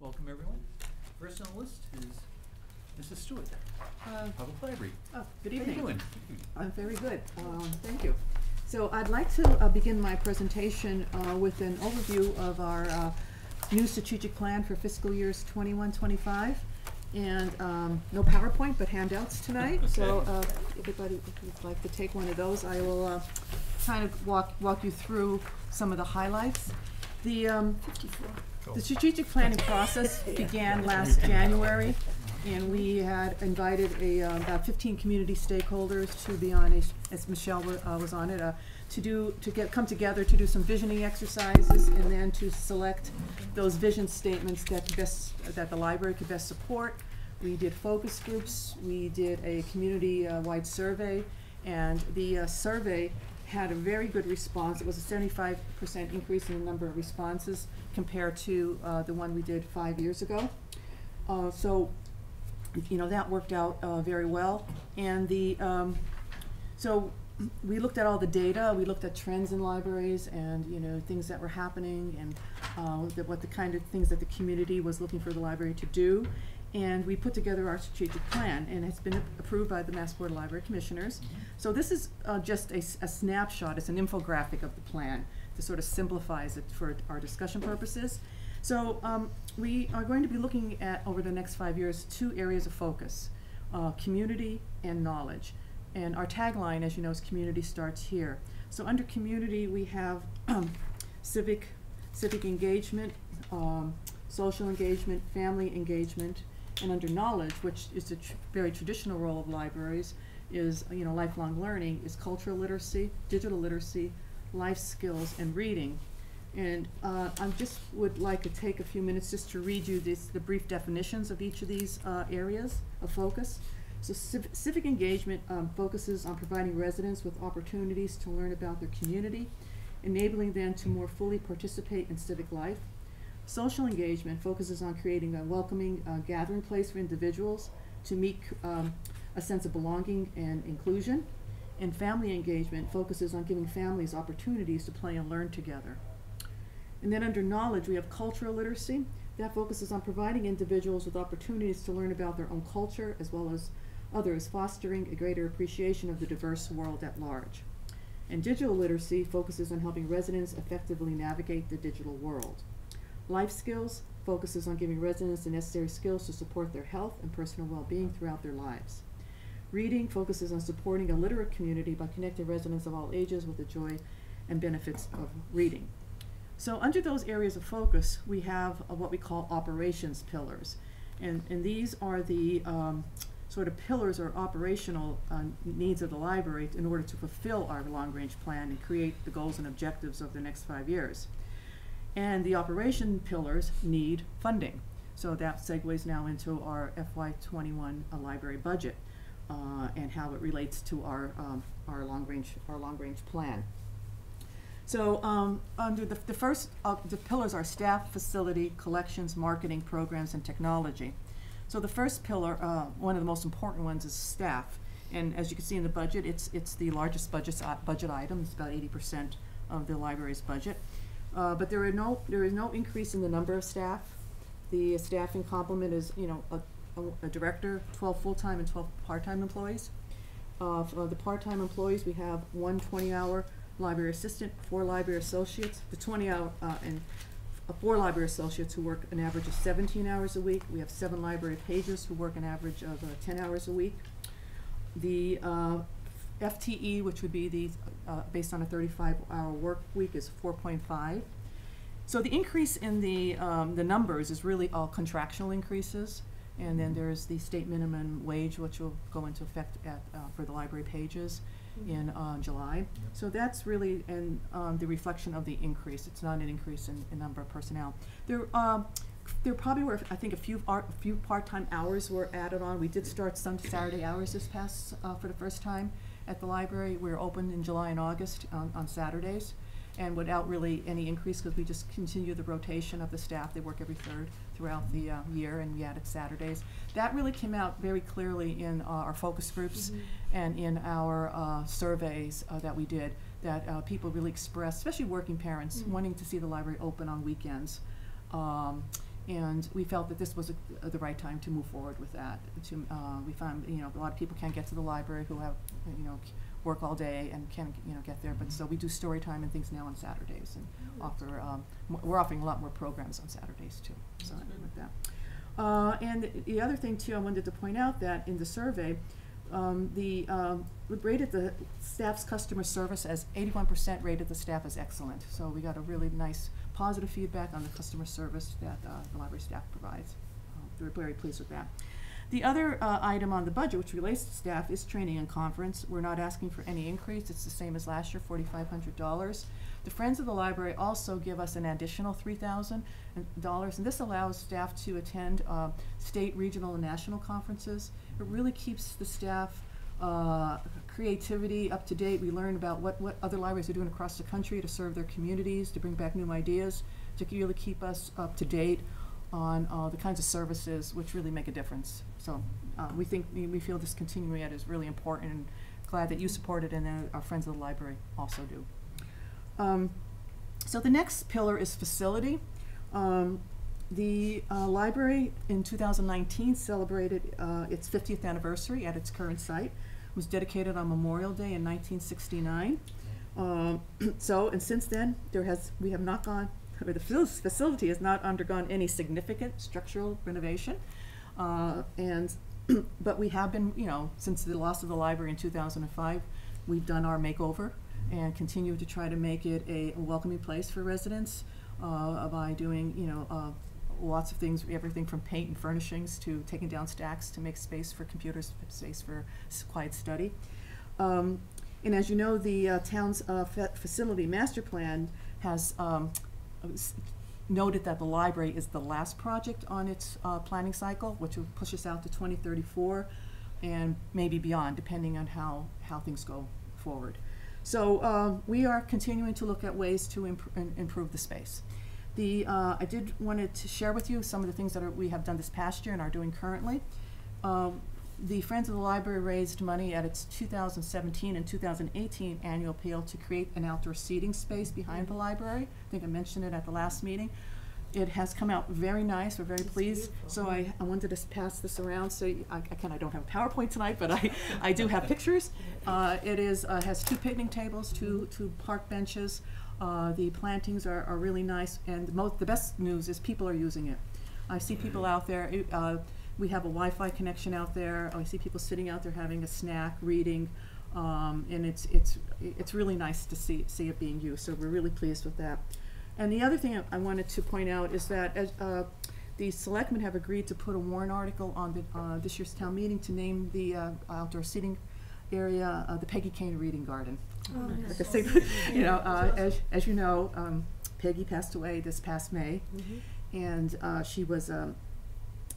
Welcome everyone. First on the list is Mrs. Stewart, Public Library. Oh, good evening. How are you doing? I'm very good. Thank you. So I'd like to begin my presentation with an overview of our new strategic plan for fiscal years 21-25. And no PowerPoint, but handouts tonight. Okay. So everybody, if you'd like to take one of those, I will kind of walk you through some of the highlights. The strategic planning process began last January, and we had invited about 15 community stakeholders to be on, as Michelle was on it, to come together to do some visioning exercises, and then to select those vision statements that the library could best support. We did focus groups. We did a community-wide survey, and the survey had a very good response. It was a 75% increase in the number of responses compared to the one we did 5 years ago. So, you know, that worked out very well. And so we looked at all the data. We looked at trends in libraries and, you know, things that were happening and what the kind of things that the community was looking for the library to do. And we put together our strategic plan, and it's been approved by the Mass Board of Library Commissioners. So this is just a snapshot. It's an infographic of the plan to sort of simplifies it for our discussion purposes. So we are going to be looking at, over the next 5 years, 2 areas of focus, community and knowledge. And our tagline, as you know, is community starts here. So under community, we have civic engagement, social engagement, family engagement. And under knowledge, which is a very traditional role of libraries, is, you know, lifelong learning, is cultural literacy, digital literacy, life skills, and reading. And I just would like to take a few minutes just to read you the brief definitions of each of these areas of focus. So civic engagement focuses on providing residents with opportunities to learn about their community, enabling them to more fully participate in civic life. Social engagement focuses on creating a welcoming gathering place for individuals to meet a sense of belonging and inclusion. And family engagement focuses on giving families opportunities to play and learn together. And then under knowledge, we have cultural literacy. That focuses on providing individuals with opportunities to learn about their own culture as well as others, fostering a greater appreciation of the diverse world at large. And digital literacy focuses on helping residents effectively navigate the digital world. Life skills focuses on giving residents the necessary skills to support their health and personal well-being throughout their lives. Reading focuses on supporting a literate community by connecting residents of all ages with the joy and benefits of reading. So under those areas of focus, we have what we call operations pillars. And these are the sort of pillars or operational needs of the library in order to fulfill our long-range plan and create the goals and objectives of the next 5 years. And the operation pillars need funding. So that segues now into our FY21 library budget and how it relates to our long-range plan. So under the first the pillars are staff, facility, collections, marketing, programs, and technology. So the first pillar, one of the most important ones, is staff. And as you can see in the budget, it's the largest budget item. It's about 80% of the library's budget. But there is no increase in the number of staff. The staffing complement is, you know, a director, 12 full-time and 12 part-time employees. For the part-time employees, we have 1 20-hour library assistant, 4 library associates, the 20-hour and 4 library associates who work an average of 17 hours a week. We have 7 library pages who work an average of 10 hours a week. The FTE, which would be the based on a 35-hour work week, is 4.5. So the increase in the numbers is really all contractual increases, and then there's the state minimum wage, which will go into effect for the library pages in July. So that's really the reflection of the increase. It's not an increase in number of personnel. There probably were, I think, a few part-time hours were added on. We did start some Saturday hours this past for the first time at the library. We were open in July and August on Saturdays, and without really any increase because we just continue the rotation of the staff. They work every third throughout the year, and we added Saturdays. That really came out very clearly in our focus groups and in our surveys that we did, that people really expressed, especially working parents, wanting to see the library open on weekends. And we felt that this was the right time to move forward with that. We found, a lot of people can't get to the library who have, work all day and can't, get there. But so we do story time and things now on Saturdays, and we're offering a lot more programs on Saturdays too. So with that. And the other thing too, I wanted to point out that in the survey, we rated the staff's customer service as 81% rated the staff as excellent. So we got a really nice positive feedback on the customer service that the library staff provides. We're very pleased with that. The other item on the budget, which relates to staff, is training and conference. We're not asking for any increase. It's the same as last year, $4,500. The Friends of the Library also give us an additional $3,000, and this allows staff to attend state, regional, and national conferences. It really keeps the staff creativity up to date. We learn about what other libraries are doing across the country to serve their communities, to bring back new ideas, to really keep us up to date on the kinds of services which really make a difference. So we feel this continuing ed is really important, and glad that you support it, and then our Friends of the Library also do. So the next pillar is facility. The library in 2019 celebrated its 50th anniversary at its current site. It was dedicated on Memorial Day in 1969. And since then, we have not gone, or the facility has not undergone any significant structural renovation. But we have been, since the loss of the library in 2005, we've done our makeover and continue to try to make it a welcoming place for residents by doing, lots of things, everything from paint and furnishings to taking down stacks to make space for computers, space for quiet study. And as you know, the town's facility master plan has noted that the library is the last project on its planning cycle, which will push us out to 2034 and maybe beyond, depending on how things go forward. So we are continuing to look at ways to improve the space. I did wanted to share with you some of the things that we have done this past year and are doing currently. The Friends of the Library raised money at its 2017 and 2018 annual appeal to create an outdoor seating space behind the library. I think I mentioned it at the last meeting. It has come out very nice. We're very pleased. So I wanted to pass this around. So I don't have a PowerPoint tonight, but I do have pictures. It has 2 picnic tables, two park benches. The plantings are really nice, and the best news is people are using it. I see people out there. We have a Wi-Fi connection out there. I see people sitting out there having a snack, reading, and it's really nice to see it being used. So we're really pleased with that. And the other thing I wanted to point out is that the selectmen have agreed to put a warrant article on this year's town meeting to name the outdoor seating area the Peggy Kane Reading Garden. Oh, nice. Like I say, as you know, Peggy passed away this past May, and she was a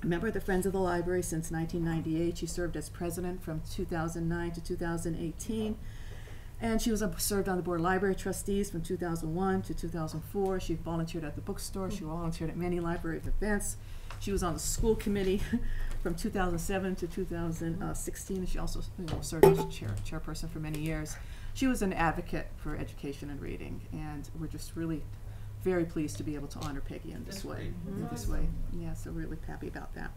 member of the Friends of the Library since 1998. She served as president from 2009 to 2018. And she served on the Board of Library Trustees from 2001 to 2004. She volunteered at the bookstore. She volunteered at many library events. She was on the school committee from 2007 to 2016. And she also served as chairperson for many years. She was an advocate for education and reading. And we're just really very pleased to be able to honor Peggy in this way. Yeah, so really happy about that.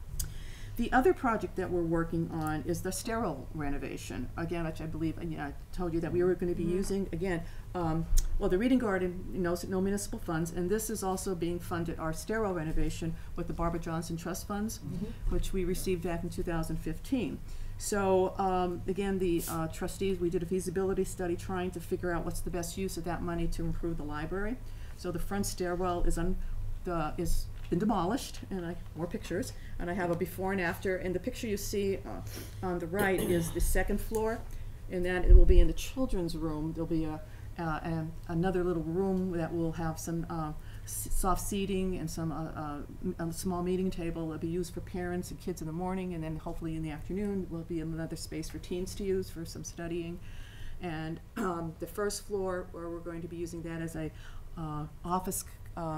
The other project that we're working on is the Stroll renovation. Again, which I believe, I told you that we were going to be using, again, the Reading Garden, no municipal funds, and this is also being funded, our Stroll renovation, with the Barbara Johnson Trust Funds, which we received back in 2015. So, again, the trustees, we did a feasibility study trying to figure out what's the best use of that money to improve the library. So the front stairwell is been demolished, and more pictures, and I have a before and after. And the picture you see on the right is the second floor, and then it will be in the children's room. There'll be another little room that will have some soft seating and some a small meeting table that'll be used for parents and kids in the morning, and then hopefully in the afternoon will be another space for teens to use for some studying. And the first floor, where we're going to be using that as a office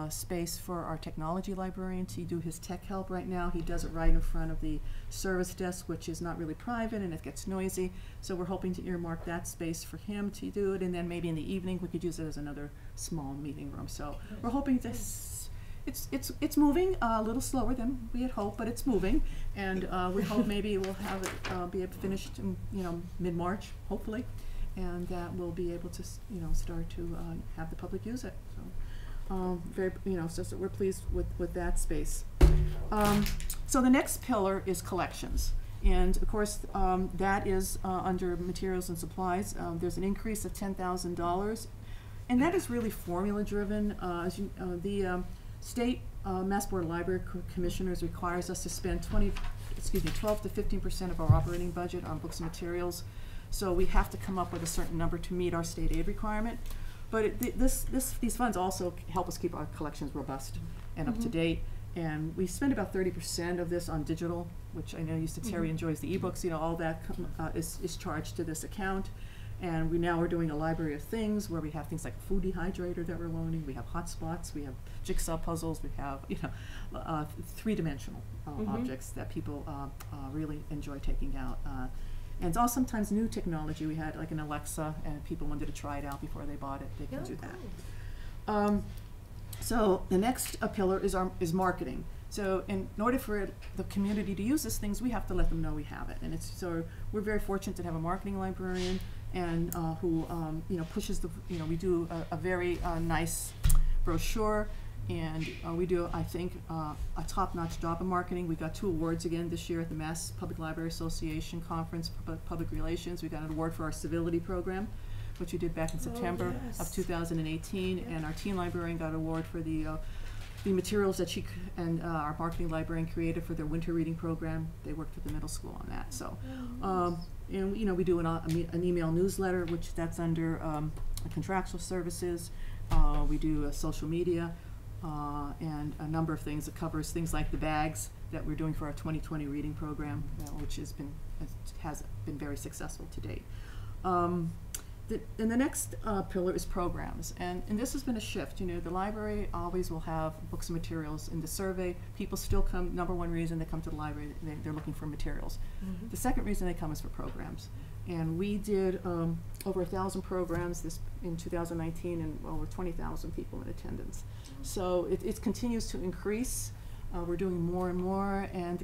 space for our technology librarian to do his tech help right now. He does it right in front of the service desk, which is not really private and it gets noisy. So we're hoping to earmark that space for him to do it, and then maybe in the evening we could use it as another small meeting room. So we're hoping to It's moving a little slower than we had hoped, but it's moving, and we hope maybe we'll have it be finished in, mid-March, hopefully, and that we'll be able to start to have the public use it. So very so we're pleased with that space. So the next pillar is collections. And of course, that is under materials and supplies. There's an increase of $10,000, and that is really formula driven. The state Mass Board of Library Commissioners requires us to spend 12 to 15% of our operating budget on books and materials. So we have to come up with a certain number to meet our state aid requirement. But these funds also help us keep our collections robust and up to date. And we spend about 30% of this on digital, which I know Terry enjoys the ebooks. All that is charged to this account. And we now are doing a library of things where we have things like a food dehydrator that we're loaning. We have hotspots. We have jigsaw puzzles. We have three-dimensional objects that people really enjoy taking out. And it's all sometimes new technology. We had like an Alexa, and people wanted to try it out before they bought it. They can do that. So the next pillar is marketing. So in order for the community to use these things, we have to let them know we have it. And so we're very fortunate to have a marketing librarian and who pushes we do a very nice brochure, and we do, I think, a top-notch job of marketing. We got 2 awards again this year at the Mass Public Library Association Conference for Public Relations. We got an award for our civility program, which we did back in September of 2018, and our teen librarian got an award for the materials that she and our marketing librarian created for their winter reading program. They worked with the middle school on that. So, and we do an email newsletter, which that's under contractual services. We do social media and a number of things that covers things like the bags that we're doing for our 2020 reading program, which has been very successful to date. And the next pillar is programs, and this has been a shift. The library always will have books and materials. In the survey, people still come, number one reason they come to the library, they're looking for materials. The second reason they come is for programs. And we did over 1,000 programs in 2019, and over 20,000 people in attendance. So it continues to increase. We're doing more and more, and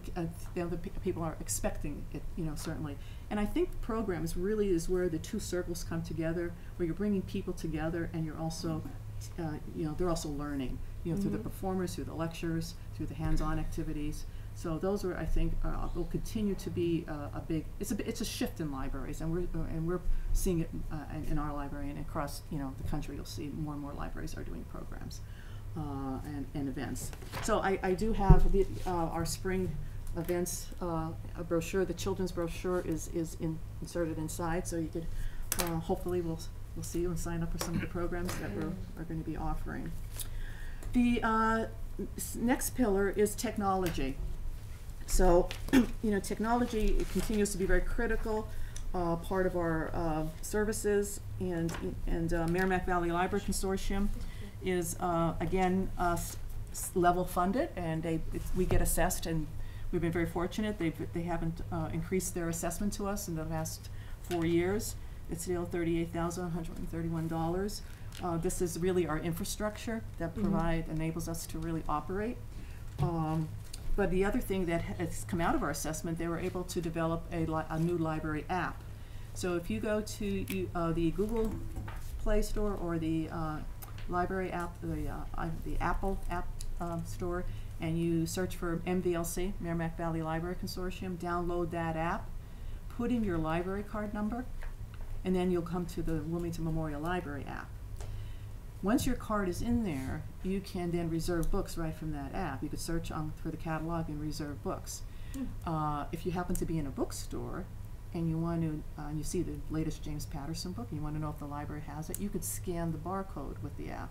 the people are expecting it, certainly. And I think programs really is where the 2 circles come together, where you're bringing people together, and you're also, they're also learning, through the performers, through the lectures, through the hands-on activities. So those are, I think, will continue to be a big. It's a shift in libraries, and we're seeing it in our library, and across the country. You'll see more and more libraries are doing programs and events. So I do have our spring events a brochure. The children's brochure is inserted inside, so you could hopefully we'll see you and sign up for some of the programs that we're going to be offering. The next pillar is technology. So technology continues to be very critical part of our services, and Merrimack Valley Library Consortium is again level funded, and we get assessed, and we've been very fortunate. They haven't increased their assessment to us in the last 4 years. It's still $38,131. This is really our infrastructure that enables us to really operate. But the other thing that has come out of our assessment, they were able to develop a new library app. So if you go to the Google Play Store or the library app, the Apple app store, and you search for MVLC, Merrimack Valley Library Consortium, download that app, put in your library card number, and then you'll come to the Wilmington Memorial Library app. Once your card is in there, you can then reserve books right from that app. You could search for the catalog and reserve books. If you happen to be in a bookstore and you want to, and you see the latest James Patterson book, and you want to know if the library has it, you could scan the barcode with the app,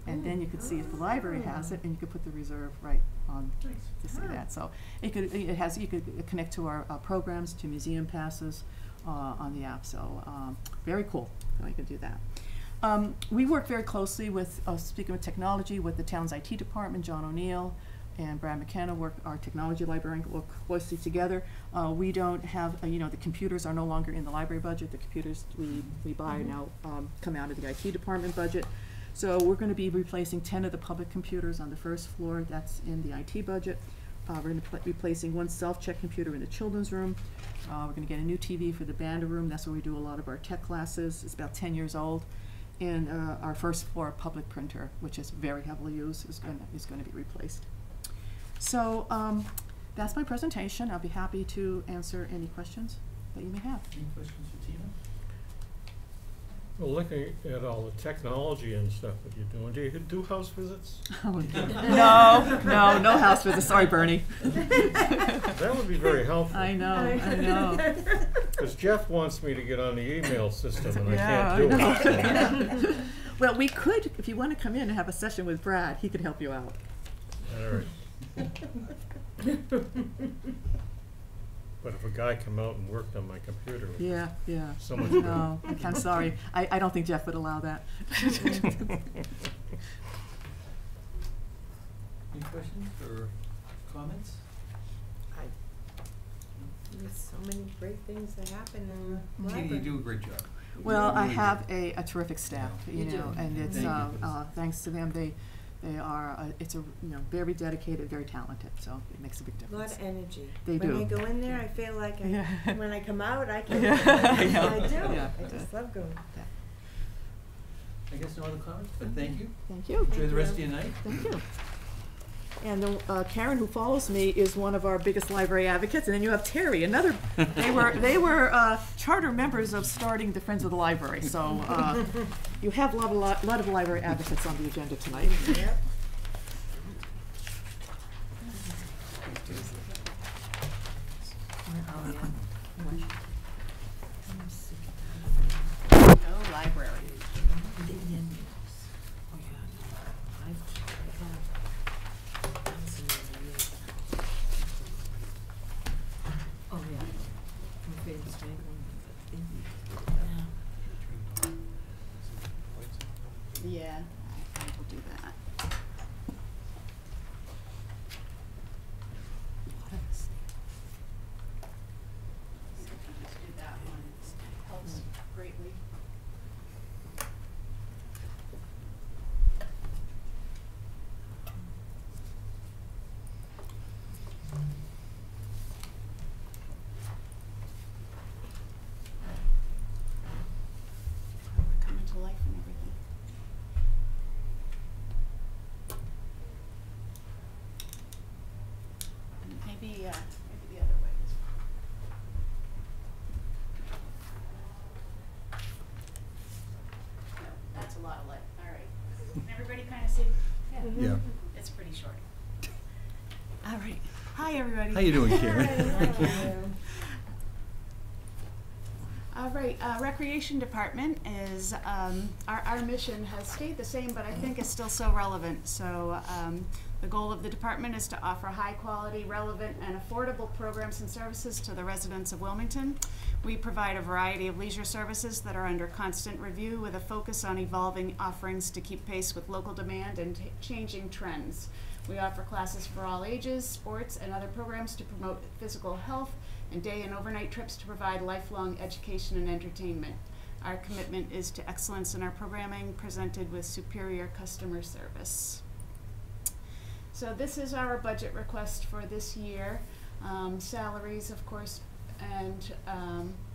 and then you could see if the library has it, and you could put the reserve right on to see that. So you could connect to our programs, to museum passes on the app. So very cool how you can do that. We work very closely with, speaking of technology, with the town's IT department. John O'Neill and Brad McKenna our technology librarian, work closely together. We don't have, the computers are no longer in the library budget. The computers we buy now come out of the IT department budget. So we're going to be replacing 10 of the public computers on the first floor. That's in the IT budget. We're going to be replacing one self-check computer in the children's room. We're going to get a new TV for the band room. That's where we do a lot of our tech classes. It's about 10 years old. And our first floor public printer, which is very heavily used, is going to be replaced. So that's my presentation. I'll be happy to answer any questions that you may have. Any questions for Tina? Well, looking at all the technology and stuff that you're doing, do you do house visits? Oh, no house visits. Sorry, Bernie. That would be very helpful. I know. Because Jeff wants me to get on the email system, and Yeah, I can't do it. Well, we could, if you want to come in and have a session with Brad, he could help you out. All right. But if a guy come out and worked on my computer, Yeah. so much better. No, I'm sorry. I don't think Jeff would allow that. Any questions or comments? There's so many great things that happen in the library. Tina, you do a great job. Well, I really have a terrific staff, You do. and it's Thank you. thanks to them. They are it's very dedicated, very talented. So it makes a big A lot difference. of energy. They when do. I go in there, I feel like Yeah. when I come out, I can. Yeah. I do. Yeah. I just love going. I guess no other comments, but thank you. Thank you. Enjoy the rest of your night. Thank you. And Karen, who follows me, is one of our biggest library advocates. And then you have Terry, another. They were charter members of starting the Friends of the Library. So you have a lot of library advocates on the agenda tonight. Yep. Oh, library. Oh, yeah. My favorite strangle. Yeah, I will do that. Do that one. It helps greatly. We're coming to life and everything. And maybe the other way as well. No, that's a lot of light. All right. Can everybody kind of see? Yeah. It's pretty short. All right. Hi, everybody. How you doing, Karen? Thank you. All right, Recreation Department is, our mission has stayed the same, but I think is still so relevant. So the goal of the department is to offer high quality, relevant, and affordable programs and services to the residents of Wilmington. We provide a variety of leisure services that are under constant review with a focus on evolving offerings to keep pace with local demand and changing trends. We offer classes for all ages, sports, and other programs to promote physical health, and day and overnight trips to provide lifelong education and entertainment. Our commitment is to excellence in our programming, presented with superior customer service. So this is our budget request for this year. Salaries, of course, and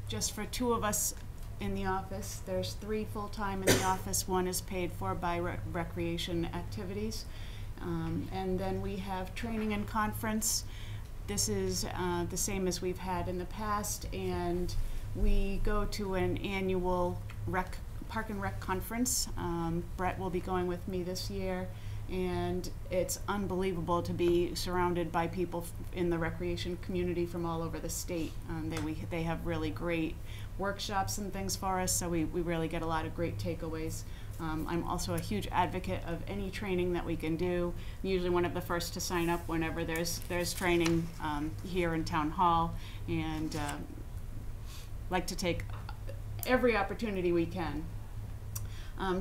just for 2 of us in the office. There's 3 full-time in the office. 1 is paid for by recreation activities. And then we have training and conference. This is the same as we've had in the past, and we go to an annual Park and Rec conference. Brett will be going with me this year, and it's unbelievable to be surrounded by people in the recreation community from all over the state. They have really great workshops and things for us, so we really get a lot of great takeaways. I'm also a huge advocate of any training that we can do. I'm usually one of the first to sign up whenever there's training here in Town Hall, and like to take every opportunity we can.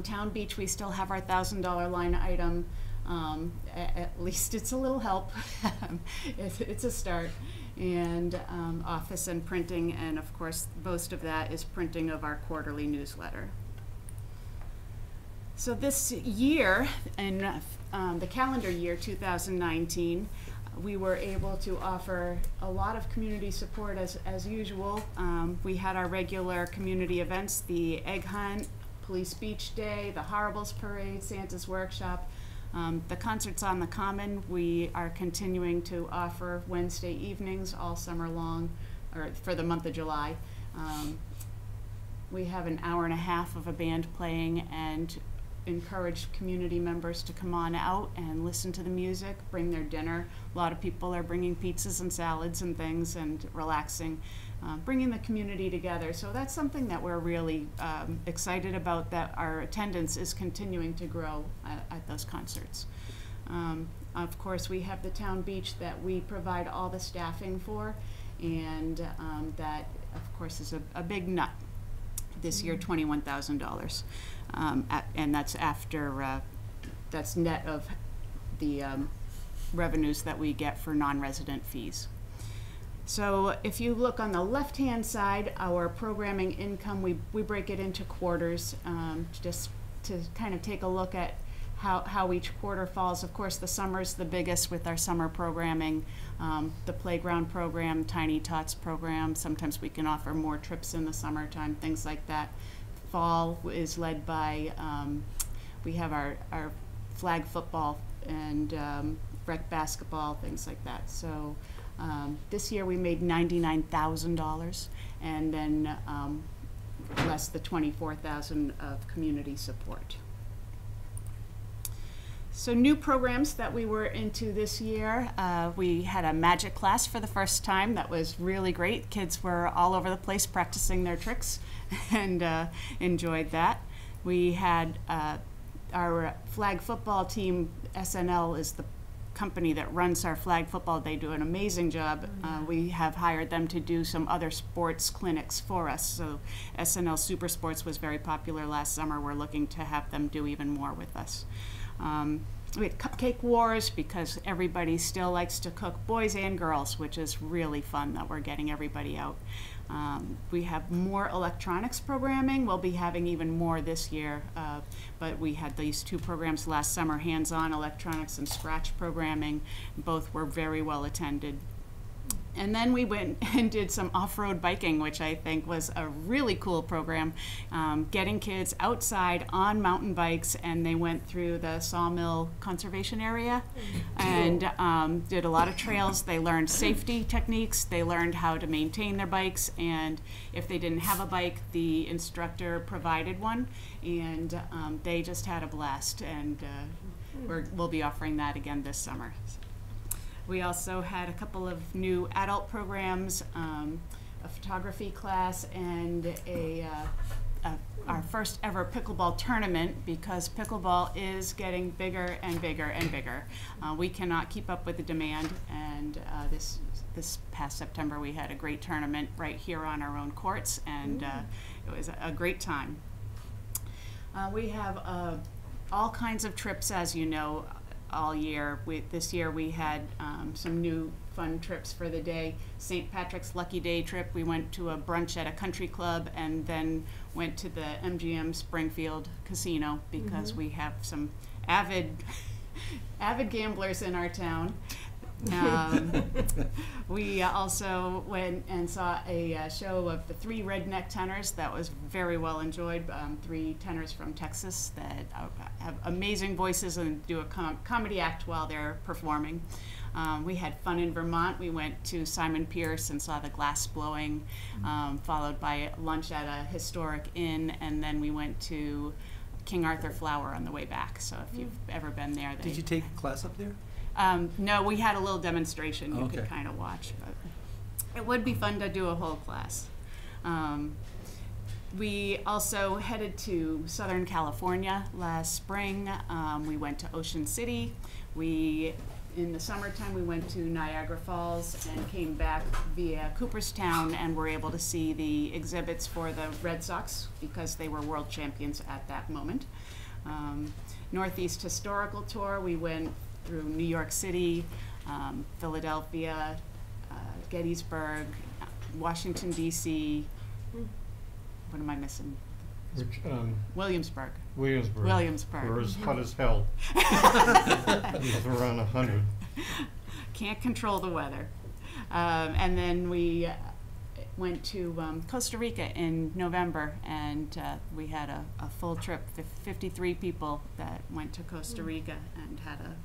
Town Beach, we still have our $1,000 line item. At least it's a little help. It's a start. And office and printing, and of course most of that is printing of our quarterly newsletter. So this year, in the calendar year 2019, we were able to offer a lot of community support as usual. We had our regular community events, the Egg Hunt, Police Beach Day, the Horribles Parade, Santa's Workshop. The concerts on the Common, we are continuing to offer Wednesday evenings all summer long, or for the month of July. We have an hour and a half of a band playing and encourage community members to come on out and listen to the music, bring their dinner. A lot of people are bringing pizzas and salads and things and relaxing, bringing the community together. So that's something that we're really excited about, that our attendance is continuing to grow at those concerts. Of course, we have the town beach that we provide all the staffing for, and that, of course, is a big nut. This year, $21,000, and that's after that's net of the revenues that we get for non-resident fees. So if you look on the left-hand side, our programming income, we break it into quarters, just to kind of take a look at how each quarter falls. Of course, the summer's the biggest with our summer programming, the playground program, Tiny Tots program. Sometimes we can offer more trips in the summertime, things like that. Fall is led by, we have our flag football and rec basketball, things like that. So this year we made $99,000, and then less the $24,000 of community support. So new programs that we were into this year, we had a magic class for the first time. That was really great. Kids were all over the place practicing their tricks and enjoyed that. We had our flag football team. SNL is the company that runs our flag football. They do an amazing job. We have hired them to do some other sports clinics for us. So SNL Super Sports was very popular last summer. We're looking to have them do even more with us. We had cupcake wars because everybody still likes to cook, boys and girls, which is really fun that we're getting everybody out. We have more electronics programming. We'll be having even more this year, but we had these two programs last summer, hands-on electronics and scratch programming. Both were very well attended. And then we went and did some off-road biking, which I think was a really cool program, getting kids outside on mountain bikes, and they went through the Sawmill Conservation Area and did a lot of trails. They learned safety techniques, they learned how to maintain their bikes, and if they didn't have a bike, the instructor provided one, and they just had a blast, and we'll be offering that again this summer. We also had a couple of new adult programs, a photography class, and our first ever pickleball tournament, because pickleball is getting bigger and bigger and bigger. We cannot keep up with the demand, and this past September we had a great tournament right here on our own courts, and it was a great time. We have all kinds of trips, as you know, all year. This year we had some new fun trips for the day. St. Patrick's Lucky Day trip, we went to a brunch at a country club and then went to the MGM Springfield Casino because we have some avid gamblers in our town. We also went and saw a show of the 3 redneck tenors that was very well enjoyed. 3 tenors from Texas that have amazing voices and do a comedy act while they're performing. We had fun in Vermont. We went to Simon Pierce and saw the glass blowing, followed by lunch at a historic inn, and then we went to King Arthur Flower on the way back. So if you've ever been there. Did you take a class up there? No, we had a little demonstration you Okay. could kind of watch, but it would be fun to do a whole class. We also headed to Southern California last spring. We went to Ocean City. In the summertime, we went to Niagara Falls and came back via Cooperstown and were able to see the exhibits for the Red Sox because they were world champions at that moment. Northeast Historical Tour, we went through New York City, Philadelphia, Gettysburg, Washington, D.C. What am I missing? Which, Williamsburg. Williamsburg. Williamsburg. Where it's hot as hell. It's around 100. Can't control the weather. And then we went to Costa Rica in November, and we had a full trip, 53 people that went to Costa Rica and had a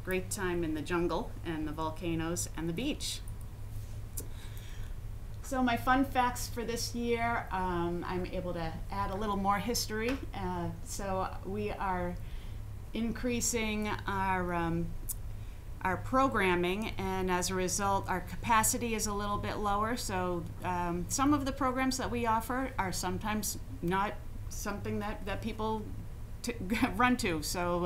great time in the jungle and the volcanoes and the beach. So my fun facts for this year, I'm able to add a little more history. So we are increasing our programming, and as a result, our capacity is a little bit lower. So some of the programs that we offer are sometimes not something that people run to. So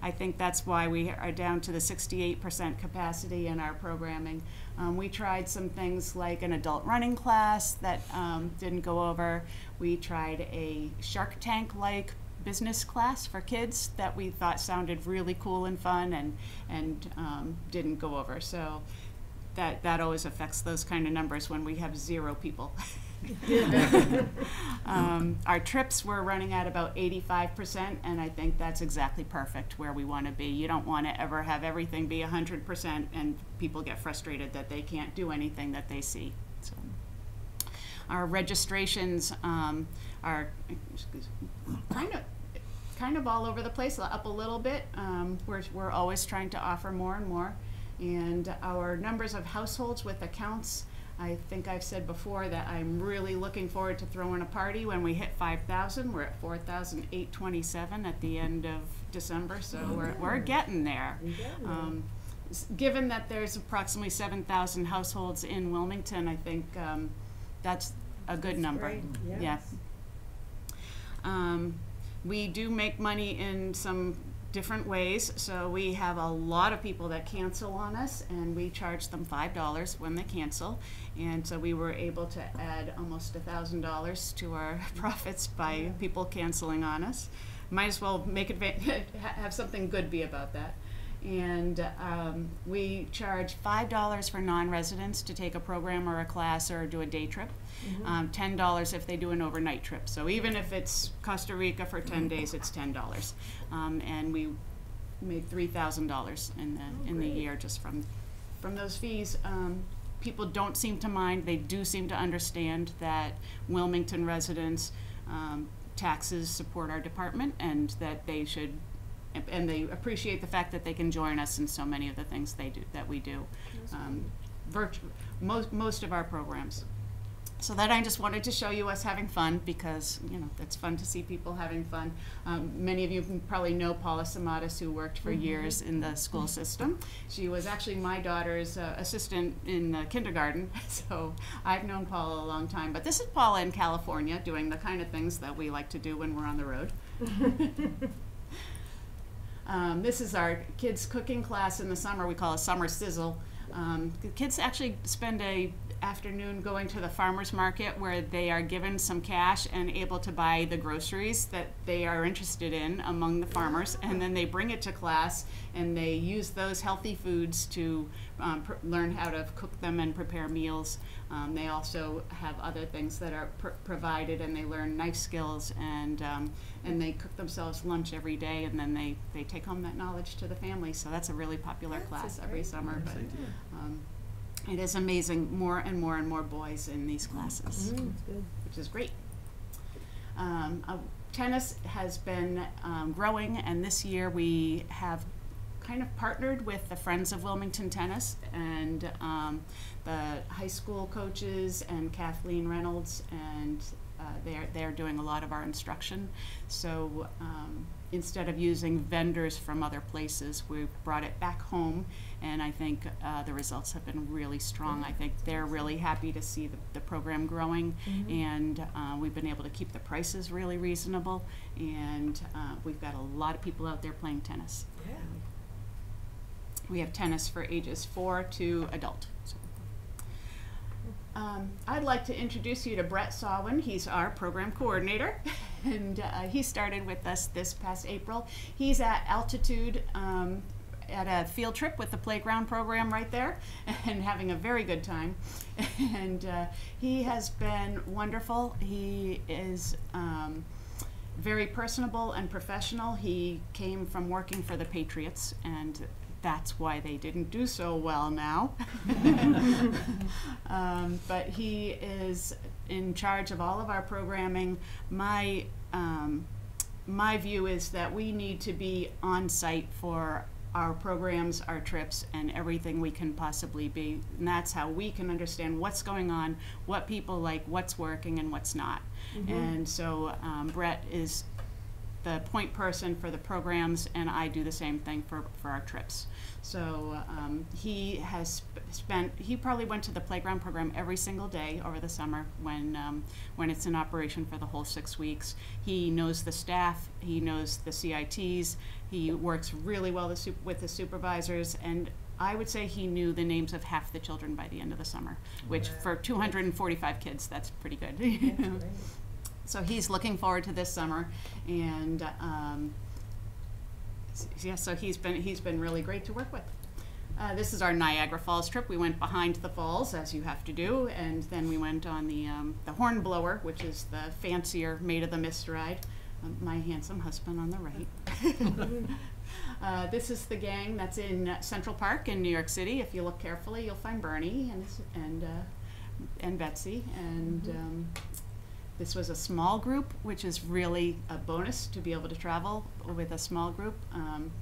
I think that's why we are down to the 68% capacity in our programming. We tried some things like an adult running class that didn't go over. We tried a Shark Tank-like business class for kids that we thought sounded really cool and fun, and didn't go over. So that always affects those kind of numbers when we have 0 people. Our trips were running at about 85%, and I think that's exactly perfect where we want to be. You don't want to ever have everything be 100% and people get frustrated that they can't do anything that they see. So our registrations are kind of all over the place, up a little bit. We're always trying to offer more and more, and our numbers of households with accounts, I think I've said before that I'm really looking forward to throwing a party when we hit 5,000. We're at 4,827 at the end of December, so we're getting there. Given that there's approximately 7,000 households in Wilmington, I think that's a good number. Great. Yes. Yeah. We do make money in some different ways. So we have a lot of people that cancel on us, and we charge them $5 when they cancel. And so we were able to add almost $1,000 to our profits by people canceling on us. Might as well make it have something good be about that. And we charge $5 for non-residents to take a program or a class or do a day trip. $10 if they do an overnight trip. So even if it's Costa Rica for 10 days, it's $10. And we made $3,000 in the year just from those fees. People don't seem to mind. They do seem to understand that Wilmington residents' taxes support our department, and that they should, and they appreciate the fact that they can join us in so many of the things that we do. Most of our programs. So that I just wanted to show you us having fun, because it's fun to see people having fun. Many of you probably know Paula Samadas, who worked for years in the school system. She was actually my daughter's assistant in kindergarten, so I've known Paula a long time. But this is Paula in California doing the kind of things that we like to do when we're on the road. This is our kids' cooking class in the summer. We call it Summer Sizzle. The kids actually spend a afternoon going to the farmer's market, where they are given some cash and able to buy the groceries that they are interested in among the farmers, and then they bring it to class and they use those healthy foods to learn how to cook them and prepare meals. They also have other things that are provided, and they learn knife skills, and they cook themselves lunch every day, and then they take home that knowledge to the family. So that's a really popular class every summer. But it is amazing, more and more and more boys in these classes, which is great. Tennis has been growing, and this year we have kind of partnered with the Friends of Wilmington Tennis, and the high school coaches and Kathleen Reynolds, and they're doing a lot of our instruction. So instead of using vendors from other places, we brought it back home, and I think the results have been really strong. I think they're really happy to see the program growing, and we've been able to keep the prices really reasonable, and we've got a lot of people out there playing tennis. Yeah. We have tennis for ages 4 to adult. So. I'd like to introduce you to Brett Sawin. He's our program coordinator, and he started with us this past April. He's at altitude at a field trip with the playground program right there, and having a very good time. And he has been wonderful. He is very personable and professional. He came from working for the Patriots, and that's why they didn't do so well now. But he is in charge of all of our programming. My view is that we need to be on site for our programs, our trips, and everything we can possibly be. And that's how we can understand what's going on, what people like, what's working, and what's not. And so Brett is the point person for the programs, and I do the same thing for our trips. So he has he probably went to the playground program every single day over the summer when it's in operation for the whole 6 weeks. He knows the staff, he knows the CITs, he works really well with the supervisors, and I would say he knew the names of half the children by the end of the summer, which for 245 kids, that's pretty good. So he's looking forward to this summer, and yeah, so he's been really great to work with. This is our Niagara Falls trip. We went behind the falls, as you have to do, and then we went on the Hornblower, which is the fancier Maid of the Mist ride. My handsome husband on the right. This is the gang that's in Central Park in New York City. If you look carefully, you'll find Bernie and Betsy, and this was a small group, which is really a bonus to be able to travel with a small group.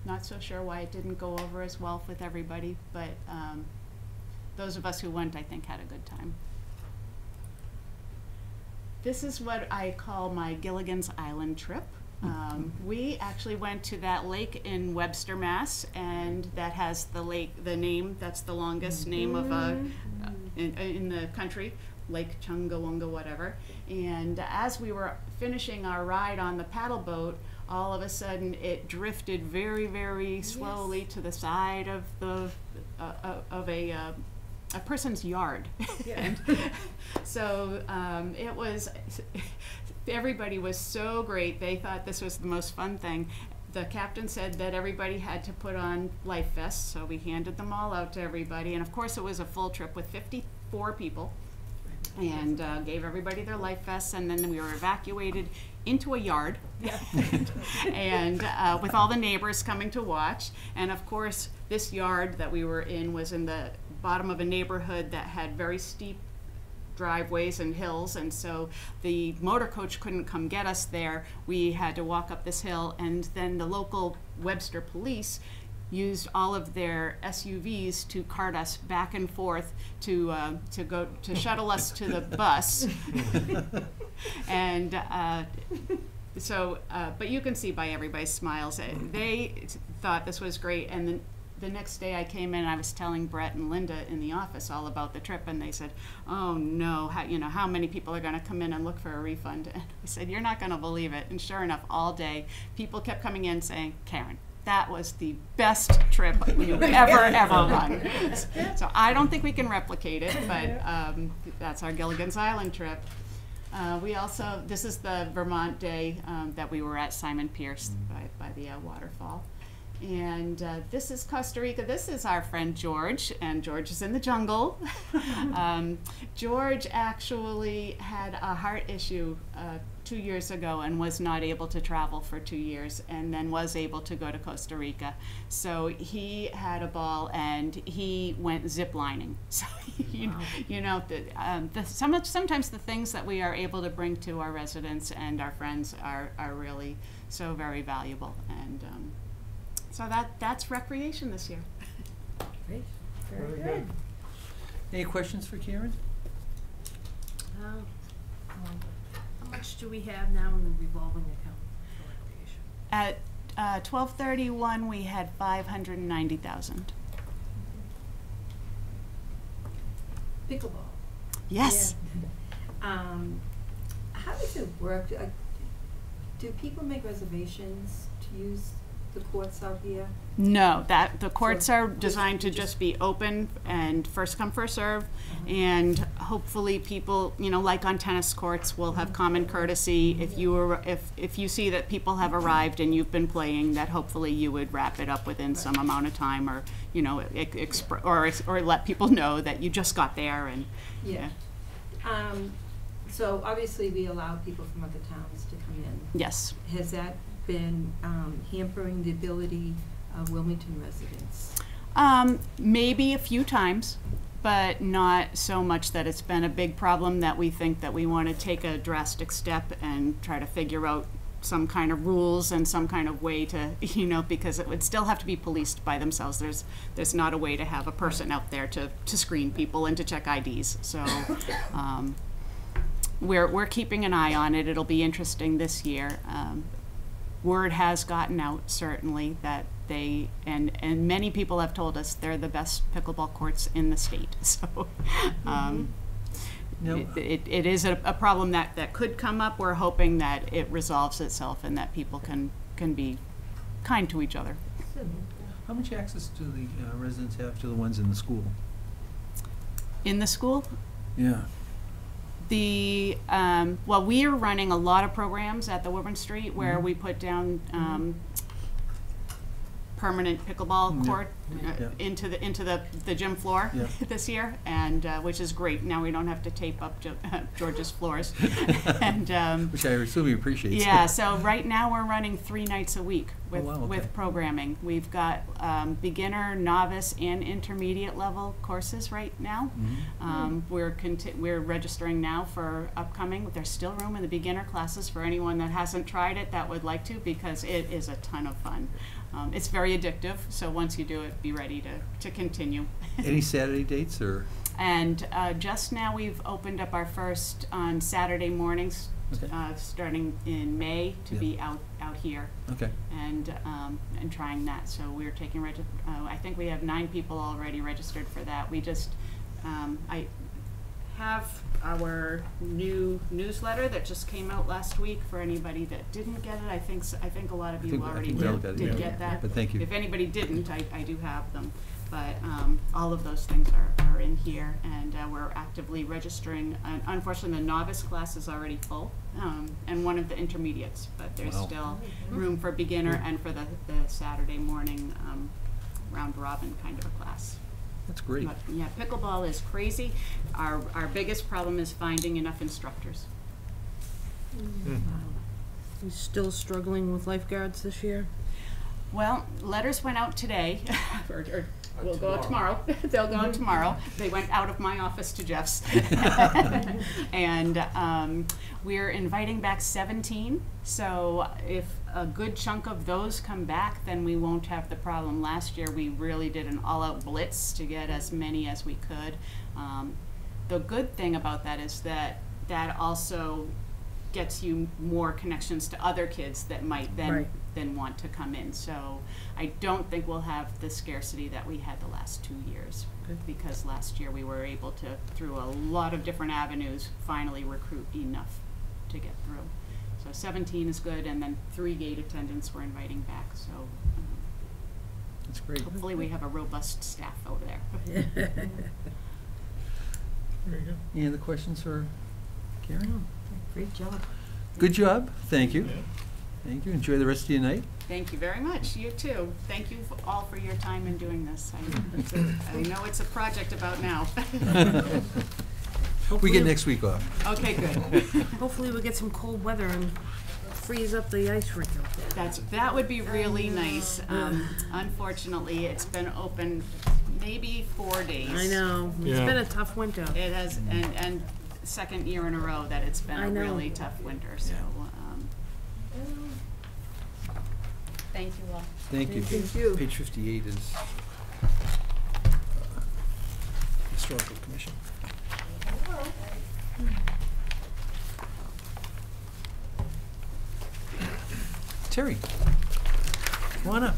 Not so sure why it didn't go over as well with everybody, but those of us who went, I think, had a good time. This is what I call my Gilligan's Island trip. We actually went to that lake in Webster, Mass, and that has the name, that's the longest name of in the country. Lake Chungawunga, whatever. And as we were finishing our ride on the paddle boat, all of a sudden it drifted very, very slowly to the side of a person's yard. And so it was, everybody was so great. They thought this was the most fun thing. The captain said that everybody had to put on life vests, so we handed them all out to everybody. And of course it was a full trip with 54 people. And gave everybody their life vests, and then we were evacuated into a yard, and with all the neighbors coming to watch. And of course, this yard that we were in was in the bottom of a neighborhood that had very steep driveways and hills, and so the motor coach couldn't come get us there. We had to walk up this hill, and then the local Webster police used all of their SUVs to cart us back and forth to shuttle us to the bus. And but you can see by everybody's smiles, they thought this was great. And then the next day I came in and I was telling Brett and Linda in the office all about the trip, and they said, "Oh no, how many people are going to come in and look for a refund?" And I said, "You're not going to believe it." And sure enough, all day people kept coming in saying, "Karen, that was the best trip you've ever run." So I don't think we can replicate it, but that's our Gilligan's Island trip. This is the Vermont day that we were at Simon Pierce by the waterfall. And this is Costa Rica. This is our friend George, and George is in the jungle. George actually had a heart issue 2 years ago and was not able to travel for 2 years, and then was able to go to Costa Rica. So he had a ball, and he went ziplining. So sometimes the things that we are able to bring to our residents and our friends are really so very valuable. And so that's recreation this year. Great. Very Very good. Any questions for Karen? How much do we have now in the revolving account for recreation? At 12/31, we had 590,000. Pickleball. Yes. How does it work? Do people make reservations to use the courts out here? No, the courts are designed to just be open and first come, first serve, and hopefully people, like on tennis courts, will have common courtesy. If you see that people have arrived and you've been playing, that hopefully you would wrap it up within some amount of time, or or let people know that you just got there. And So obviously we allow people from other towns to come in. Yes. Has that been hampering the ability of Wilmington residents? Maybe a few times, but not so much that it's been a big problem that we think that we want to take a drastic step and try to figure out some kind of rules and some kind of way to, you know, because it would still have to be policed by themselves. There's not a way to have a person out there to screen people and to check IDs. So we're keeping an eye on it. It'll be interesting this year. Word has gotten out, certainly, that they, and many people have told us they're the best pickleball courts in the state. So No. it is a problem that could come up. We're hoping that it resolves itself and that people can be kind to each other. How much access do the residents have to the ones in the school? In the school, Yeah. well, we are running a lot of programs at the Woburn Street where we put down permanent pickleball court into the gym floor this year, and which is great. Now we don't have to tape up George's floors, and Which I assume he appreciates. yeah. So right now we're running 3 nights a week with wow, okay. with programming. We've got beginner, novice, and intermediate level courses right now. We're registering now for upcoming. There's still room in the beginner classes for anyone that hasn't tried it that would like to, because it is a ton of fun. It's very addictive, so once you do it, be ready to continue. Any Saturday dates or? And just now we've opened up our first on Saturday mornings, Okay. starting in May, to be out here Okay. and trying that. So we're taking I think we have 9 people already registered for that. We just I have our new newsletter that just came out last week for anybody that didn't get it. I think a lot of you already did get that. But thank you. If anybody didn't, I do have them. But all of those things are in here, and we're actively registering. Unfortunately, the novice class is already full, and one of the intermediates, but there's Wow. still room for beginner and for the Saturday morning round robin kind of a class. That's great. But, yeah, pickleball is crazy. Our biggest problem is finding enough instructors. You still struggling with lifeguards this year? Well, letters went out today, or will go out tomorrow. They'll go out tomorrow. They went out of my office to Jeff's. And we're inviting back 17. So if a good chunk of those come back, then we won't have the problem. Last year we really did an all-out blitz to get as many as we could. The good thing about that is that also gets you more connections to other kids that might then want to come in. So I don't think we'll have the scarcity that we had the last 2 years, because last year we were able to, through a lot of different avenues, finally recruit enough to get through. So 17 is good, and then 3 gate attendants we're inviting back. So That's great. hopefully we have a robust staff over there. Very good. Any other questions for Karen? Great job. Good job. Thank you. Yeah. Thank you. Enjoy the rest of your night. Thank you very much. You too. Thank you all for your time in doing this. I know it's a project about now. We get next week off. Okay, good. Hopefully we'll get some cold weather and freeze up the ice rink out there. That would be really nice. Unfortunately, it's been open maybe 4 days. I know. It's Yeah. been a tough winter. It has, and second year in a row that it's been I a know. really tough winter. So, thank you all. Thank you. Thank you. Page 58 is Historical Commission. Terry, come on up.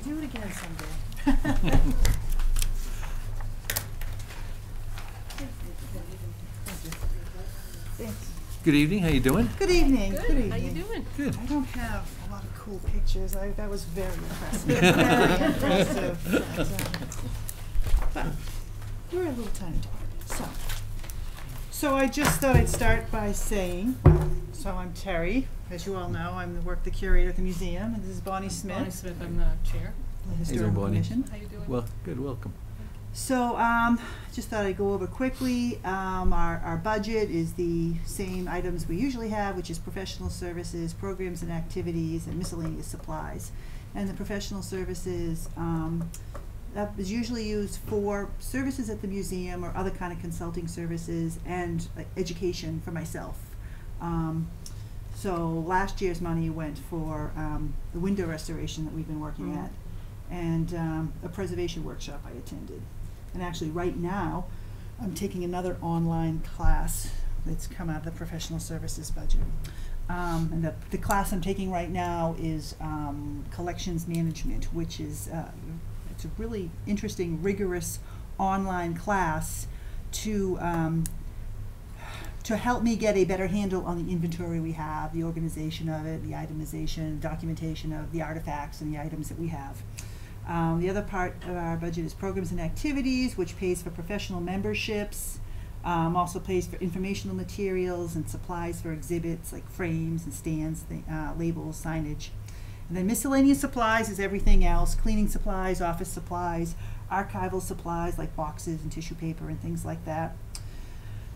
Do it again someday. Good evening. How you doing? Good evening. Good evening. How you doing? Good. I don't have a lot of cool pictures. That was very impressive. Very impressive. But we're a little tiny department. So I just thought I'd start by saying, so I'm Terry. As you all know, I work the curator at the museum, and this is Bonnie Smith. Bonnie Smith, I'm the chair. the Historical Bonnie. Commission. How you doing? Well, good, welcome. So, just thought I'd go over quickly. Our budget is the same items we usually have, which is professional services, programs and activities, and miscellaneous supplies. And the professional services, that is usually used for services at the museum or other kind of consulting services and education for myself. So last year's money went for the window restoration that we've been working at, and a preservation workshop I attended. And actually right now, I'm taking another online class that's come out of the professional services budget. And the class I'm taking right now is collections management, which is it's a really interesting, rigorous online class to help me get a better handle on the inventory we have, the organization of it, the itemization, documentation of the artifacts and the items that we have. The other part of our budget is programs and activities, which pays for professional memberships, also pays for informational materials and supplies for exhibits like frames and stands, labels, signage. And then miscellaneous supplies is everything else: cleaning supplies, office supplies, archival supplies like boxes and tissue paper and things like that.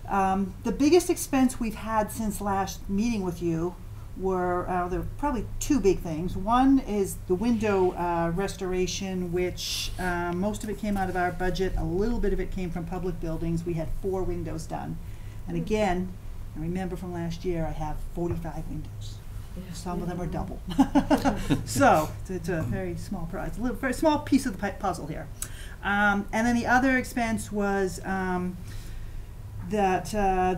The biggest expense we've had since last meeting with you were there were probably two big things. One is the window restoration, which most of it came out of our budget. A little bit of it came from public buildings. We had 4 windows done. And again, I remember from last year, I have 45 windows. Some of them are double. So it's a very small price, a very small piece of the puzzle here. And then the other expense was that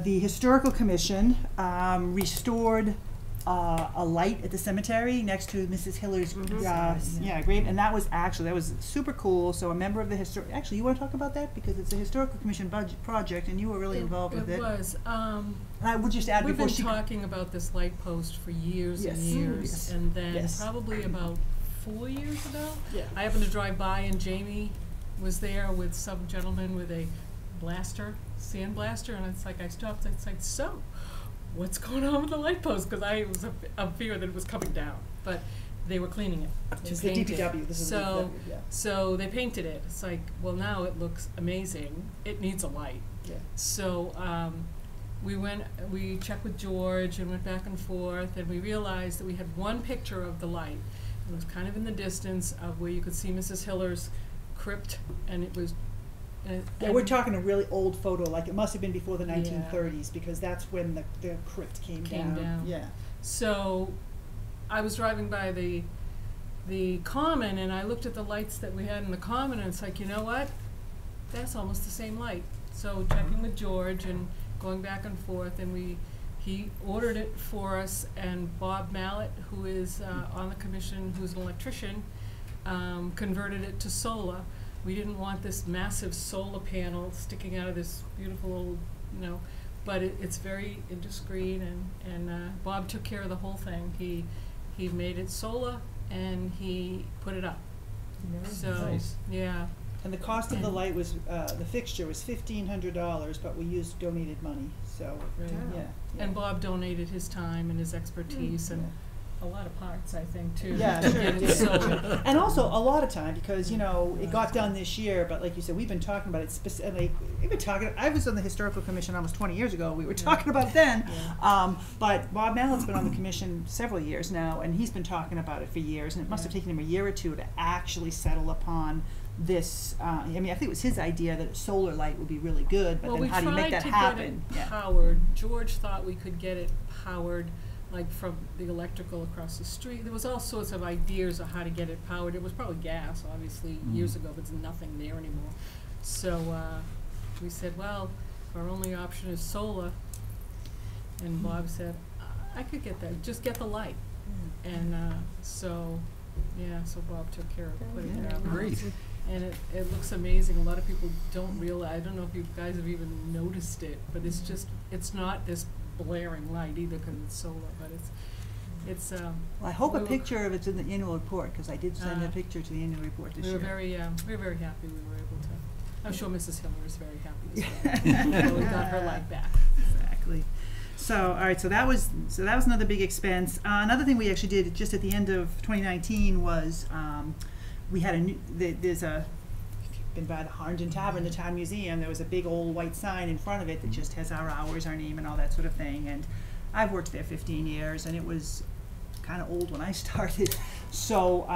the Historical Commission restored a light at the cemetery next to Mrs. Hiller's grave, and that was super cool. So a member of the actually, you want to talk about that, because it's a Historical Commission budget project, and you were really involved with it. It was. And I would just add, we've before been she talking about this light post for years and Yes. years, Yes. and then Yes. probably about 4 years ago, Yeah. I happened to drive by and Jamie was there with some gentleman with a blaster, sand blaster, and it's like I stopped and it's like, so what's going on with the light post? Because I was a fear that it was coming down, but they were cleaning it. It's They the painted DPW. it. This is So, the DPW, yeah. so they painted it. It's like, well, now it looks amazing. It needs a light. Yeah. So we checked with George and went back and forth, and we realized that we had one picture of the light. It was kind of in the distance of where you could see Mrs. Hiller's crypt, and it was. Yeah, we're talking a really old photo, like it must have been before the 1930s, because that's when the crypt came down. Yeah. So I was driving by the common, and I looked at the lights that we had in the common, and it's like, you know what? That's almost the same light. So checking with George and going back and forth, and he ordered it for us, and Bob Mallett, who is on the commission, who's an electrician, converted it to solar. We didn't want this massive solar panel sticking out of this beautiful old, but it's very indiscreet, and Bob took care of the whole thing. He made it solar, and he put it up. So, Nice. yeah. And the cost of the light was, the fixture was $1,500, but we used donated money, so, Right. yeah. And Bob donated his time and his expertise and a lot of parts, I think, too. Yeah, to sure get it it did. solar. And also a lot of time, because, it got done this year, but like you said, we've been talking about it I was on the Historical Commission almost 20 years ago, we were talking about it then. Yeah. But Bob Mallett's been on the commission several years now, and he's been talking about it for years, and it must have taken him a year or two to actually settle upon this, I think it was his idea that a solar light would be really good, but Well, then we how do you make tried that to happen? get it powered. George thought we could get it powered, like from the electrical across the street. There was all sorts of ideas of how to get it powered. It was probably gas, obviously, years ago, but there's nothing there anymore. So we said, well, our only option is solar. And Bob said, I could get that, just get the light. And so Bob took care of putting it out. Great. And it looks amazing. A lot of people don't realize, I don't know if you guys have even noticed it, but it's not this blaring light either, because it's solar, but it's Well, I hope a we were- picture of it's in the annual report, because I did send a picture to the annual report this we year. were very happy we were able to. I'm sure Mrs. Hiller is very happy as well. So we got her light back. Exactly. So, all right, so that was another big expense. Another thing we actually did just at the end of 2019 was we had there's a, if you've been by the Harnden Tavern, the Town Museum, there was a big old white sign in front of it that just has our hours, our name, and all that sort of thing. And I've worked there 15 years, and it was kind of old when I started. So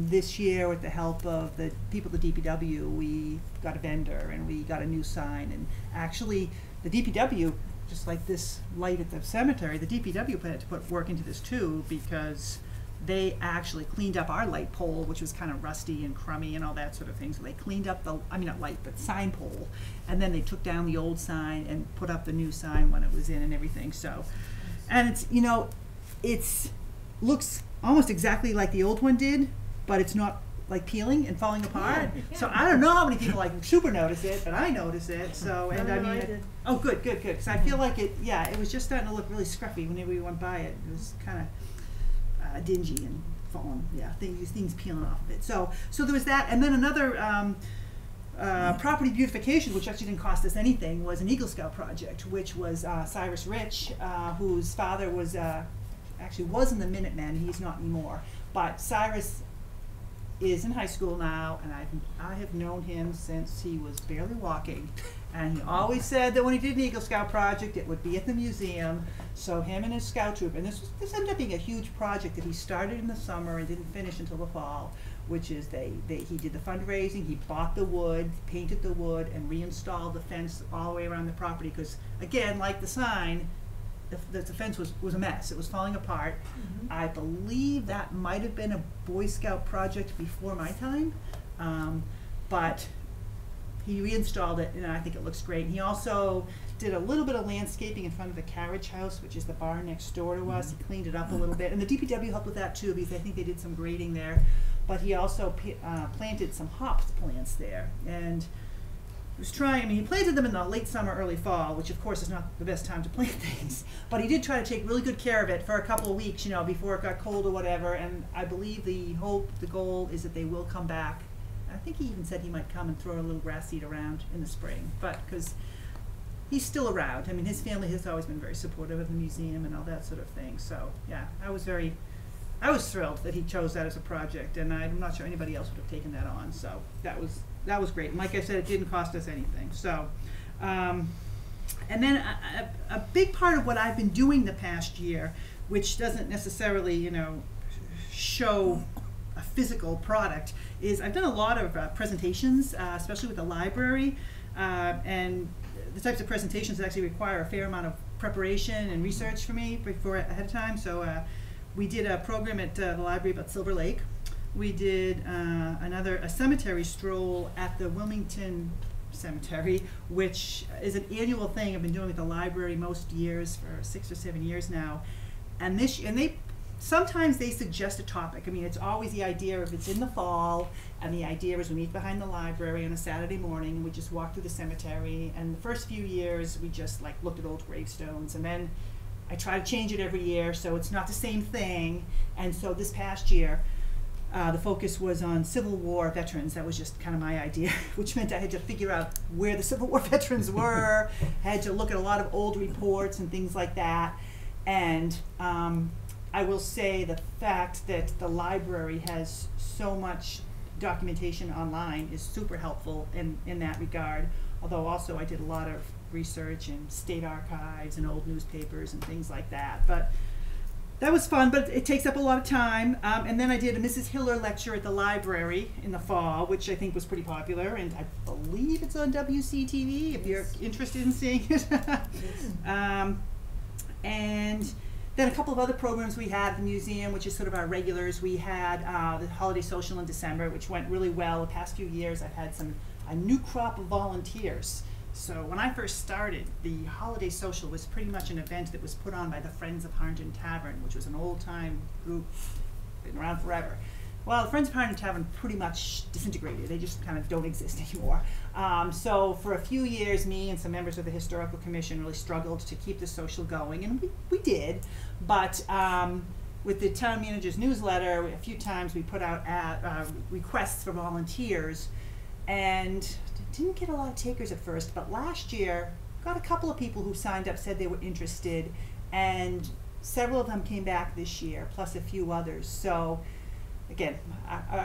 this year, with the help of the people at the DPW, we got a vendor and we got a new sign. And actually, the DPW, just like this light at the cemetery, the DPW had to put work into this too, because they actually cleaned up our light pole, which was kind of rusty and crummy and all that sort of thing. So they cleaned up the, I mean not light, but sign pole. And then they took down the old sign and put up the new sign when it was in and everything. So, and it's, you know, it's looks almost exactly like the old one did, but it's not like peeling and falling apart. Yeah. So I don't know how many people like super notice it, but I notice it. So, and I mean, oh good, because I feel like it, yeah, it was just starting to look really scruffy whenever we went by it. It was kind of dingy and fallen, yeah, things peeling off of it. So there was that, and then another property beautification, which actually didn't cost us anything, was an Eagle Scout project, which was Cyrus Rich, whose father was actually was in the Minutemen. He's not anymore, but Cyrus is in high school now, and I have known him since he was barely walking. And he always said that when he did an Eagle Scout project, it would be at the museum. So him and his scout troop, and this ended up being a huge project that he started in the summer and didn't finish until the fall, which is he did the fundraising, he bought the wood, painted the wood, and reinstalled the fence all the way around the property, because again, like the sign, the fence was a mess. It was falling apart. Mm-hmm. I believe that might have been a Boy Scout project before my time, but he reinstalled it, and I think it looks great. And he also did a little bit of landscaping in front of the carriage house, which is the barn next door to us. He cleaned it up a little bit, and the DPW helped with that too, because I think they did some grading there. But he also planted some hops plants there, and was trying, I mean, he planted them in the late summer, early fall, which of course is not the best time to plant things, but he did try to take really good care of it for a couple of weeks, you know, before it got cold or whatever. And I believe the goal is that they will come back. I think he even said he might come and throw a little grass seed around in the spring, but because he's still around. I mean, his family has always been very supportive of the museum and all that sort of thing. So yeah, I was thrilled that he chose that as a project, and I'm not sure anybody else would have taken that on. So that was great. And like I said, it didn't cost us anything. So, and then a big part of what I've been doing the past year, which doesn't necessarily, you know, show a physical product, is I've done a lot of presentations, especially with the library, and the types of presentations that actually require a fair amount of preparation and research for me ahead of time. So we did a program at the library about Silver Lake. We did a cemetery stroll at the Wilmington Cemetery, which is an annual thing I've been doing with the library most years for 6 or 7 years now. And sometimes they suggest a topic. I mean, it's always the idea if it's in the fall, and the idea is we meet behind the library on a Saturday morning and we just walk through the cemetery. And the first few years we just like looked at old gravestones, and then I try to change it every year so it's not the same thing. And so this past year, the focus was on Civil War veterans. That was just kind of my idea, which meant I had to figure out where the Civil War veterans were, had to look at a lot of old reports and things like that. And I will say the fact that the library has so much documentation online is super helpful in that regard, although also I did a lot of research in state archives and old newspapers and things like that. But that was fun, but it takes up a lot of time. And then I did a Mrs. Hiller lecture at the library in the fall, which I think was pretty popular, and I believe it's on WCTV if you're interested in seeing it. And then a couple of other programs we had at the museum, which is sort of our regulars. We had the holiday social in December, which went really well. The past few years I've had a new crop of volunteers. So when I first started, the holiday social was pretty much an event that was put on by the Friends of Harnden Tavern, which was an old-time group, been around forever. Well, the Friends of Harnden Tavern pretty much disintegrated. They just kind of don't exist anymore. So for a few years, me and some members of the Historical Commission really struggled to keep the social going, and we did. But with the town manager's newsletter, a few times we put out requests for volunteers, and didn't get a lot of takers at first, but last year got a couple of people who signed up, said they were interested, and several of them came back this year, plus a few others. So again,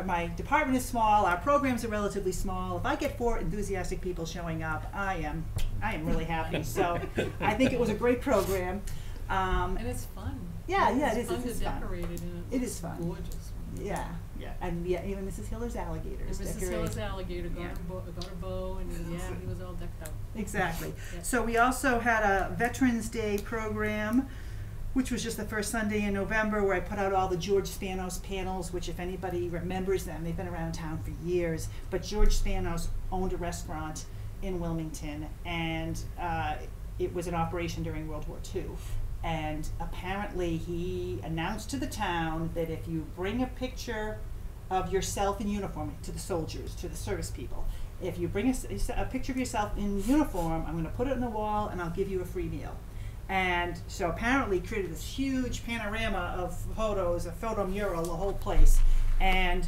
my department is small, our programs are relatively small. If I get 4 enthusiastic people showing up, I am really happy. So I think it was a great program. And it's fun. Yeah, yeah, It's fun to it's fun. decorate it, and It it's is fun. gorgeous. Yeah, yeah, and yeah, even Mrs. Hiller's And alligators Mrs. decorated. Hiller's alligator got Yeah. her bow, and yeah, he was all decked out. Exactly. Yeah. So we also had a Veterans Day program, which was just the first Sunday in November, where I put out all the George Spanos panels, which if anybody remembers them, they've been around town for years. But George Spanos owned a restaurant in Wilmington, and it was in operation during World War II. And apparently he announced to the town that if you bring a picture of yourself in uniform, to the soldiers, to the service people, if you bring a picture of yourself in uniform, I'm going to put it on the wall and I'll give you a free meal. And so apparently created this huge panorama of photos, a photo mural, the whole place. And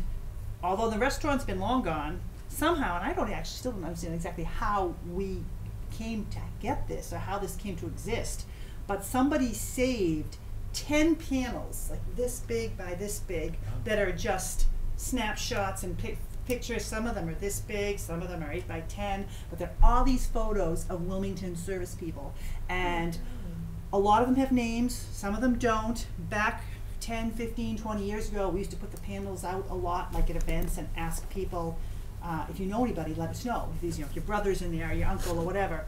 although the restaurant's been long gone, somehow, and I don't actually still don't understand exactly how we came to get this or how this came to exist, but somebody saved 10 panels, like this big by this big, that are just snapshots and pictures. Some of them are this big, some of them are 8 by 10, but they're all these photos of Wilmington service people. And a lot of them have names, some of them don't. Back 10, 15, 20 years ago, we used to put the panels out a lot, like at events, and ask people, if you know anybody, let us know. If your brother's in there, your uncle, or whatever.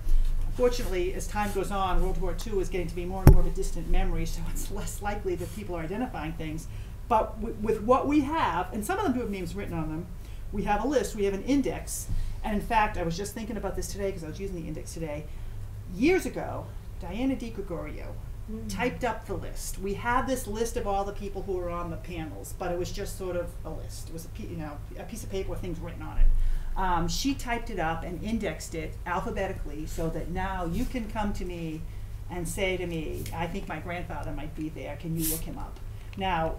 Unfortunately, as time goes on, World War II is getting to be more and more of a distant memory, so it's less likely that people are identifying things. But with what we have, and some of them do have names written on them, we have a list, we have an index. And in fact, I was just thinking about this today because I was using the index today. Years ago, Diana DiGregorio typed up the list. We had this list of all the people who were on the panels, but it was just sort of a list. It was a piece of paper with things written on it. She typed it up and indexed it alphabetically so that now you can come to me and say to me, I think my grandfather might be there, can you look him up? Now,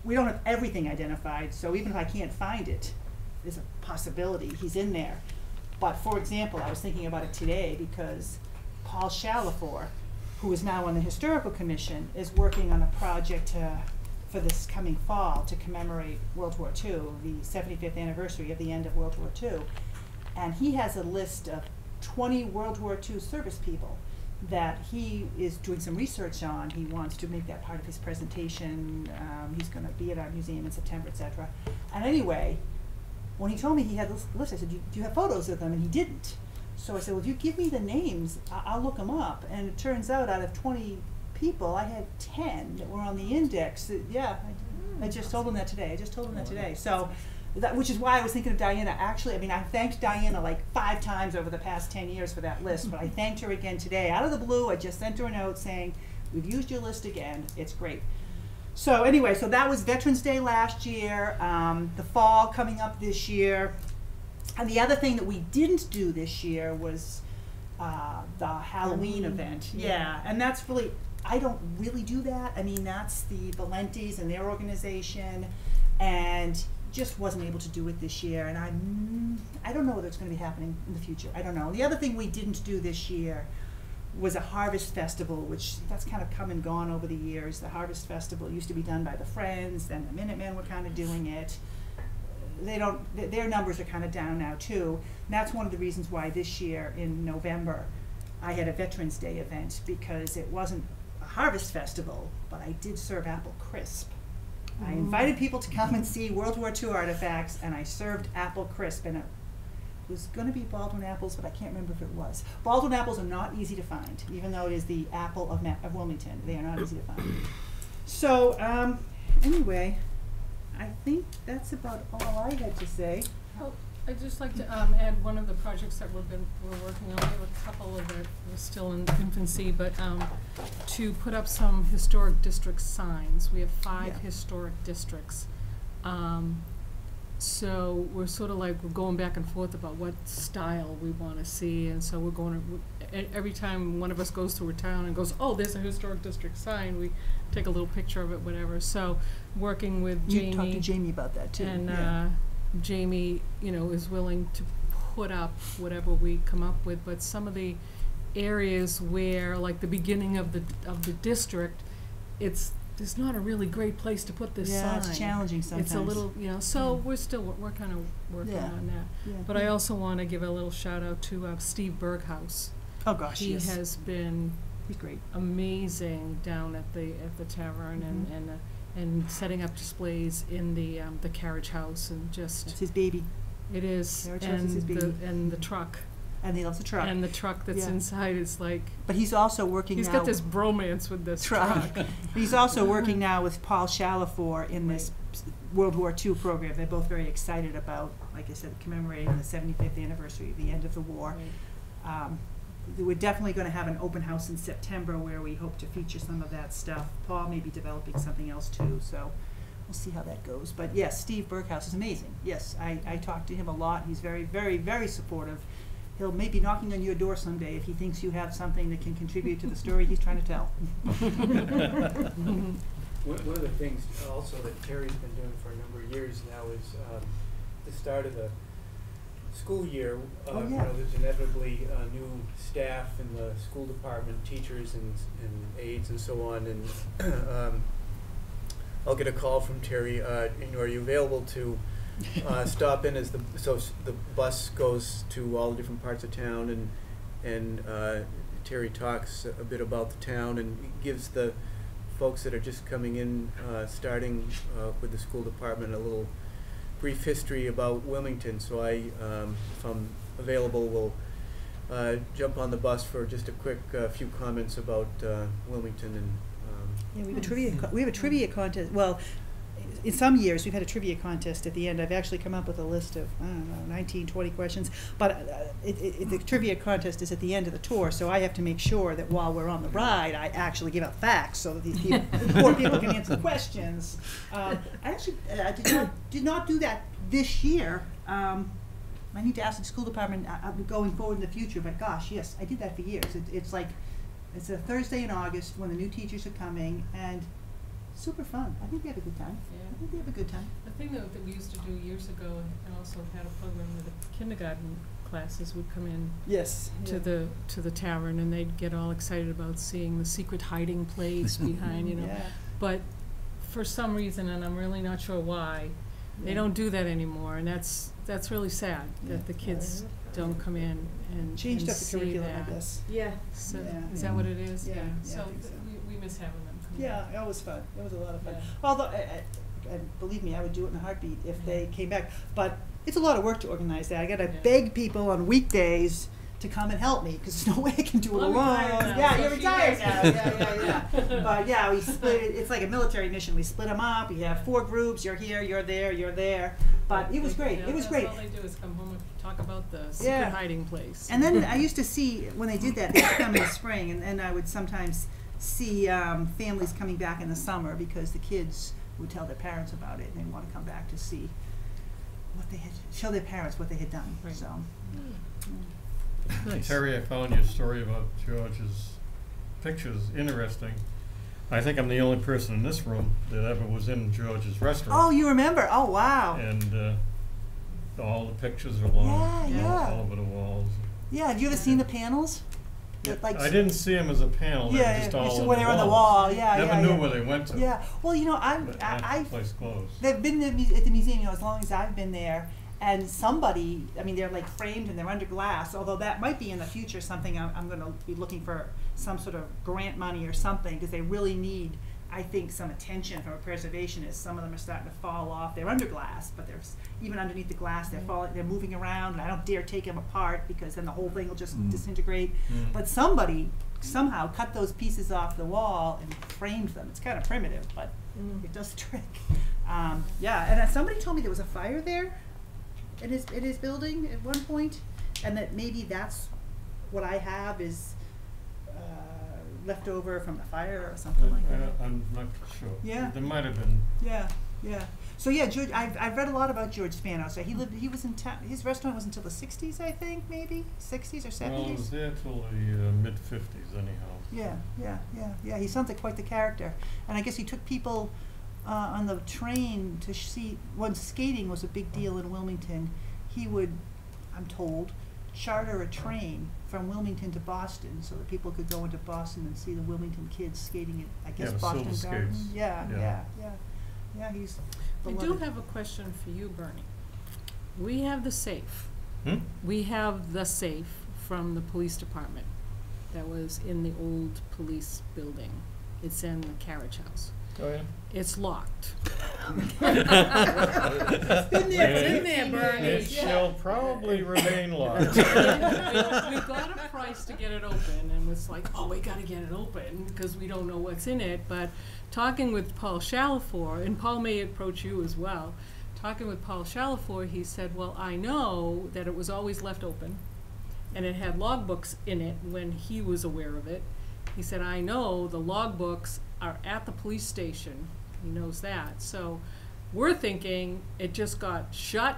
we don't have everything identified, so even if I can't find it, there's a possibility he's in there. But for example, I was thinking about it today because Paul Shalafor, who is now on the Historical Commission, is working on a project for this coming fall to commemorate World War II, the 75th anniversary of the end of World War II. And he has a list of 20 World War II service people that he is doing some research on. He wants to make that part of his presentation. He's going to be at our museum in September, etc. And anyway, when he told me he had this list, I said, do you have photos of them? And he didn't. So I said, well, if you give me the names, I'll look them up. And it turns out out of 20 people, I had 10 that were on the index. Yeah, I just told him that today. So, which is why I was thinking of Diana. Actually, I mean, I thanked Diana like 5 times over the past 10 years for that list, but I thanked her again today. Out of the blue, I just sent her a note saying, we've used your list again. It's great. So anyway, so that was Veterans Day last year, the fall coming up this year. And the other thing that we didn't do this year was the Halloween event. Yeah, and that's really, I don't really do that. I mean, that's the Valentes and their organization, and just wasn't able to do it this year. And I don't know whether it's going to be happening in the future. I don't know. The other thing we didn't do this year was a harvest festival, which that's kind of come and gone over the years. The harvest festival used to be done by the Friends, then the Minutemen were kind of doing it. Their numbers are kind of down now too. And that's one of the reasons why this year in November I had a Veterans Day event, because it wasn't a harvest festival, but I did serve apple crisp. I invited people to come and see World War II artifacts, and I served apple crisp, and it was going to be Baldwin apples, but I can't remember if it was. Baldwin apples are not easy to find, even though it is the apple of Wilmington. They are not easy to find. So anyway, I think that's about all I had to say. Well, I'd just like to add one of the projects that we're working on. We have a couple of it, we're still in infancy, but to put up some historic district signs. We have 5 historic districts. So we're sort of like, we're going back and forth about what style we want to see, and so we're going to, every time one of us goes through a town and goes, oh, there's a historic district sign, we take a little picture of it, whatever. So working with Jamie. You talked to Jamie about that too. And Jamie, is willing to put up whatever we come up with, but some of the areas where, like the beginning of the district, it's there's not a really great place to put this sign. Yeah, it's challenging sometimes. It's a little, you know, so we're still, we're kind of working Yeah. on that. Yeah. But I also want to give a little shout out to Steve Berghaus. Oh, gosh, He yes. has been He's great. amazing down at the tavern and setting up displays in the carriage house and just, That's his baby. it is, Carriage house is his baby. and the truck. And he loves the truck. And the truck that's Yeah. inside is like, But he's also working he's now. got this bromance with this truck. truck. He's also working now with Paul Chalafour in this World War II program. They're both very excited about, like I said, commemorating the 75th anniversary of the end of the war. Right. We're definitely going to have an open house in September where we hope to feature some of that stuff. Paul may be developing something else too, so we'll see how that goes. But yes, Steve Berghaus is amazing. Yes, I talked to him a lot. He's very, very, very supportive. He'll maybe knocking on your door someday if he thinks you have something that can contribute to the story he's trying to tell. One of the things also that Terry's been doing for a number of years now is the start of the school year. Oh, You yeah. know, there's inevitably new staff in the school department, teachers and aides and so on. And I'll get a call from Terry. You know, are you available to stop in as the bus goes to all the different parts of town, and Terry talks a bit about the town and gives the folks that are just coming in, starting with the school department, a little brief history about Wilmington. So I, if I'm available, will jump on the bus for just a quick few comments about Wilmington and. Yeah, we have a trivia contest. Well, in some years we've had a trivia contest at the end. I've actually come up with a list of, I don't know, 19, 20 questions. But the trivia contest is at the end of the tour, so I have to make sure that while we're on the ride, I actually give out facts so that these people, poor people can answer the questions. I actually did not do that this year. I need to ask the school department going forward in the future, but gosh, yes, I did that for years. It's like, it's a Thursday in August when the new teachers are coming, and super fun. I think they have a good time. Yeah. I think they have a good time. The thing that we used to do years ago, and also had a program where the kindergarten classes would come in Yes. to the tavern, and they'd get all excited about seeing the secret hiding place behind, you know. Yeah. But for some reason, and I'm really not sure why, they don't do that anymore, and that's really sad that the kids don't come in and Changed and up the see curriculum, that. I guess. Yeah. So Yeah. is that what it is? Yeah, yeah, I So think so. we miss having them come. Yeah, it was fun. It was a lot of fun. Yeah. Although, and believe me, I would do it in a heartbeat if they came back. But it's a lot of work to organize that. I got to Yeah. beg people on weekdays to come and help me because there's no way I can do it Well, I'm alone. retired now, Yeah, so you're she retired does now. that. Yeah. But yeah, we split it. It's like a military mission. We split them up. We have 4 groups. You're here, you're there, you're there. But it was great. Yeah, It was great. That's all they do is come home and talk about the secret Yeah. hiding place. And then I used to see, when they did that, they'd come in the spring, and then I would sometimes see families coming back in the summer because the kids would tell their parents about it, and they'd want to come back to see what they had, show their parents what they had done. Right. So, Nice. Terry, I found your story about George's pictures interesting. I think I'm the only person in this room that ever was in George's restaurant. oh, you remember? Oh, wow. And all the pictures are along Yeah. all over the walls. Yeah, have you ever seen the panels? That, like, I didn't see them as a panel. They were just all just on when the they're on the walls. wall. Yeah, Never yeah, knew yeah. where they went to. Yeah. Well, you know, But half I've the place closed. they've been at the museum, you know, as long as I've been there. And somebody, I mean, they're like framed and they're under glass, although that might be in the future something I'm going to be looking for some sort of grant money or something, because they really need, I think, some attention from a preservationist. Some of them are starting to fall off. They're under glass, but they're even underneath the glass, they're falling, they're moving around, and I don't dare take them apart because then the whole thing will just disintegrate. But somebody somehow cut those pieces off the wall and framed them. It's kind of primitive, but it does the trick. Yeah, and somebody told me there was a fire there in his building at one point, and that maybe that's what I have is left over from the fire or something like that. I'm not sure. Yeah. There might have been. Yeah, yeah. So yeah, George, I've read a lot about George Spanos. So he was in town. His restaurant was until the 60s, I think, maybe 60s or 70s. Well, it was there till the mid-50s anyhow. Yeah. He sounds like quite the character. And I guess he took people on the train to see, when skating was a big deal in Wilmington, he would, I'm told, charter a train from Wilmington to Boston so that people could go into Boston and see the Wilmington kids skating at, I guess, the Boston silver Garden. skates. Yeah, Yeah. yeah, yeah. Yeah, he's I beloved. do have a question for you, Bernie. We have the safe. We have the safe from the police department that was in the old police building. It's in the carriage house. Oh, yeah? It's locked. It's in there, Bernie. It shall probably remain locked. We got a price to get it open, and it's like, oh, we gotta get it open, because we don't know what's in it, but talking with Paul Shalafor, and Paul may approach you as well, talking with Paul Shalafor, he said, well, I know that it was always left open, and it had logbooks in it when he was aware of it. He said, I know the logbooks are at the police station. He knows that. So we're thinking it just got shut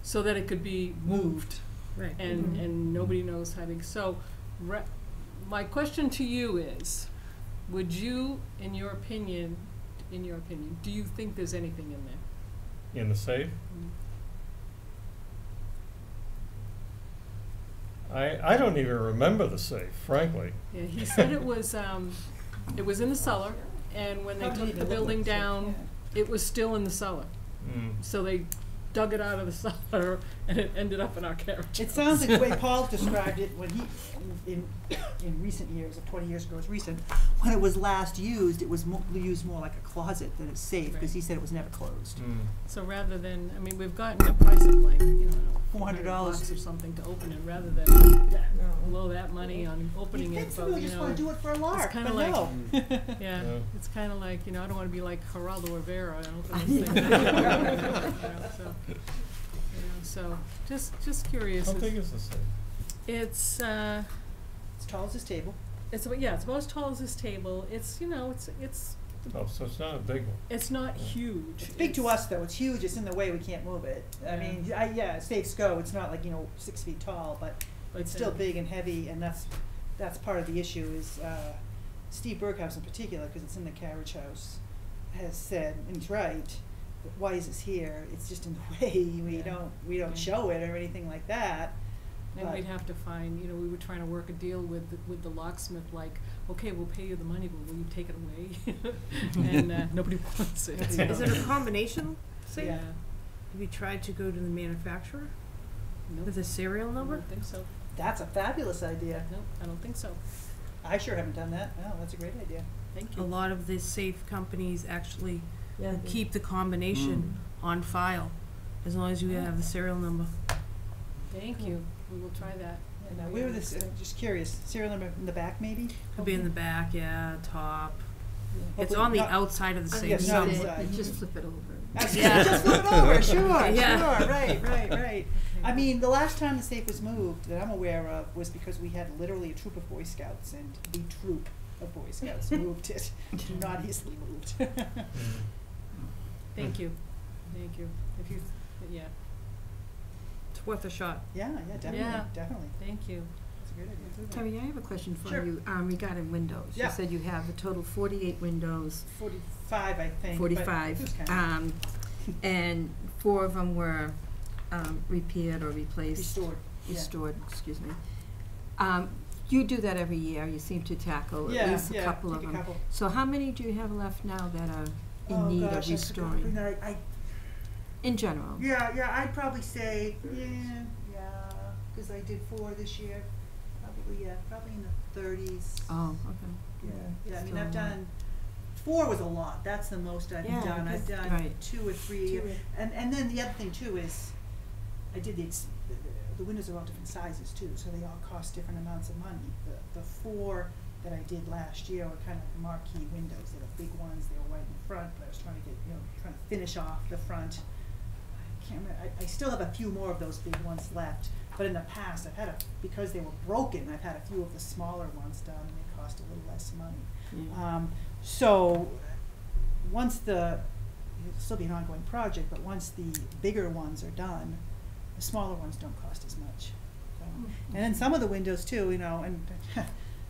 so that it could be moved. Right. And nobody knows how to. So my question to you is, would you, in your opinion, do you think there's anything in there? In the safe? I don't even remember the safe, frankly. Yeah, he said it was in the cellar, and when they took the building down, it was still in the cellar. So they dug it out of the cellar, and it ended up in our carriage. It sounds like the way Paul described it when he, in recent years, or 20 years ago, it's recent, when it was last used, it was used more like a closet than a safe, because he said it was never closed. So rather than, I mean, we've gotten a price of like, you know, $400 or something to open it, rather than blow that money on opening it. But, just want to do it for a lark, kinda but like- no. Yeah, Yeah. it's kind of like, you know, I don't want to be like Geraldo Rivera and open this thing. So just curious. How big is the safe? It's As tall as this table. it's about as tall as this table. It's it's Oh, so it's not a big one. it's not huge. It's big to us, though. It's huge. It's in the way. We can't move it. I Yeah. mean, safes go. It's not like, 6 feet tall, but it's still big and heavy, and that's part of the issue is Steve Berghaus in particular, because it's in the carriage house, has said, and he's right, why is this here? It's just in the way. We don't show it or anything like that. And But- we'd have to find, we were trying to work a deal with the locksmith, like, okay, we'll pay you the money, but will you take it away? And nobody wants it. Is it a combination safe? Yeah. Have you tried to go to the manufacturer Nope. with a serial I number? don't think so. That's a fabulous idea. Nope, I don't think so. I sure haven't done that. No, that's a great idea. Thank A you. lot of the safe companies actually keep the combination on file, as long as you have the serial number. Thank you. We will try that. And where was this? Just curious. Serial number in the back, maybe? Could be in the back, top. It's Hopefully on the not- outside of the safe Yes, not somewhere. inside. Just flip it over. Yeah. Just flip it over. Sure, Yeah. sure. Right. I mean, the last time the safe was moved that I'm aware of was because we had literally a troop of Boy Scouts, and the troop of Boy Scouts moved it. Not easily moved. Thank you. Thank you. Yeah, It's worth a shot. Yeah, definitely, Yeah. definitely. thank you. That's a great idea. Terry, I have a question for Sure. you regarding windows. Yeah. You said you have a total 48 windows, 45, I think. but 45, it was kind of and 4 of them were repaired or replaced. restored. Excuse me. You do that every year. You seem to tackle at least a couple take of a them. couple. So how many do you have left now that are in Oh, need gosh, of I forgot. restoring? In general? Yeah, I'd probably say, because I did 4 this year, probably in the 30s. Oh, okay. Yeah, I mean, Still I've a lot. done, 4 was a lot, that's the most I've Yeah, done, I've because- done right. 2 or 3, and then the other thing too is, I did the windows are all different sizes too, so they all cost different amounts of money. The 4 that I did last year were kind of marquee windows, they were big ones, they were right in front, but I was trying to get, trying to finish off the front. I can't remember, I still have a few more of those big ones left, but in the past, because they were broken, I've had a few of the smaller ones done, and they cost a little less money. So, once it'll still be an ongoing project, but once the bigger ones are done, the smaller ones don't cost as much. So, and then some of the windows too, and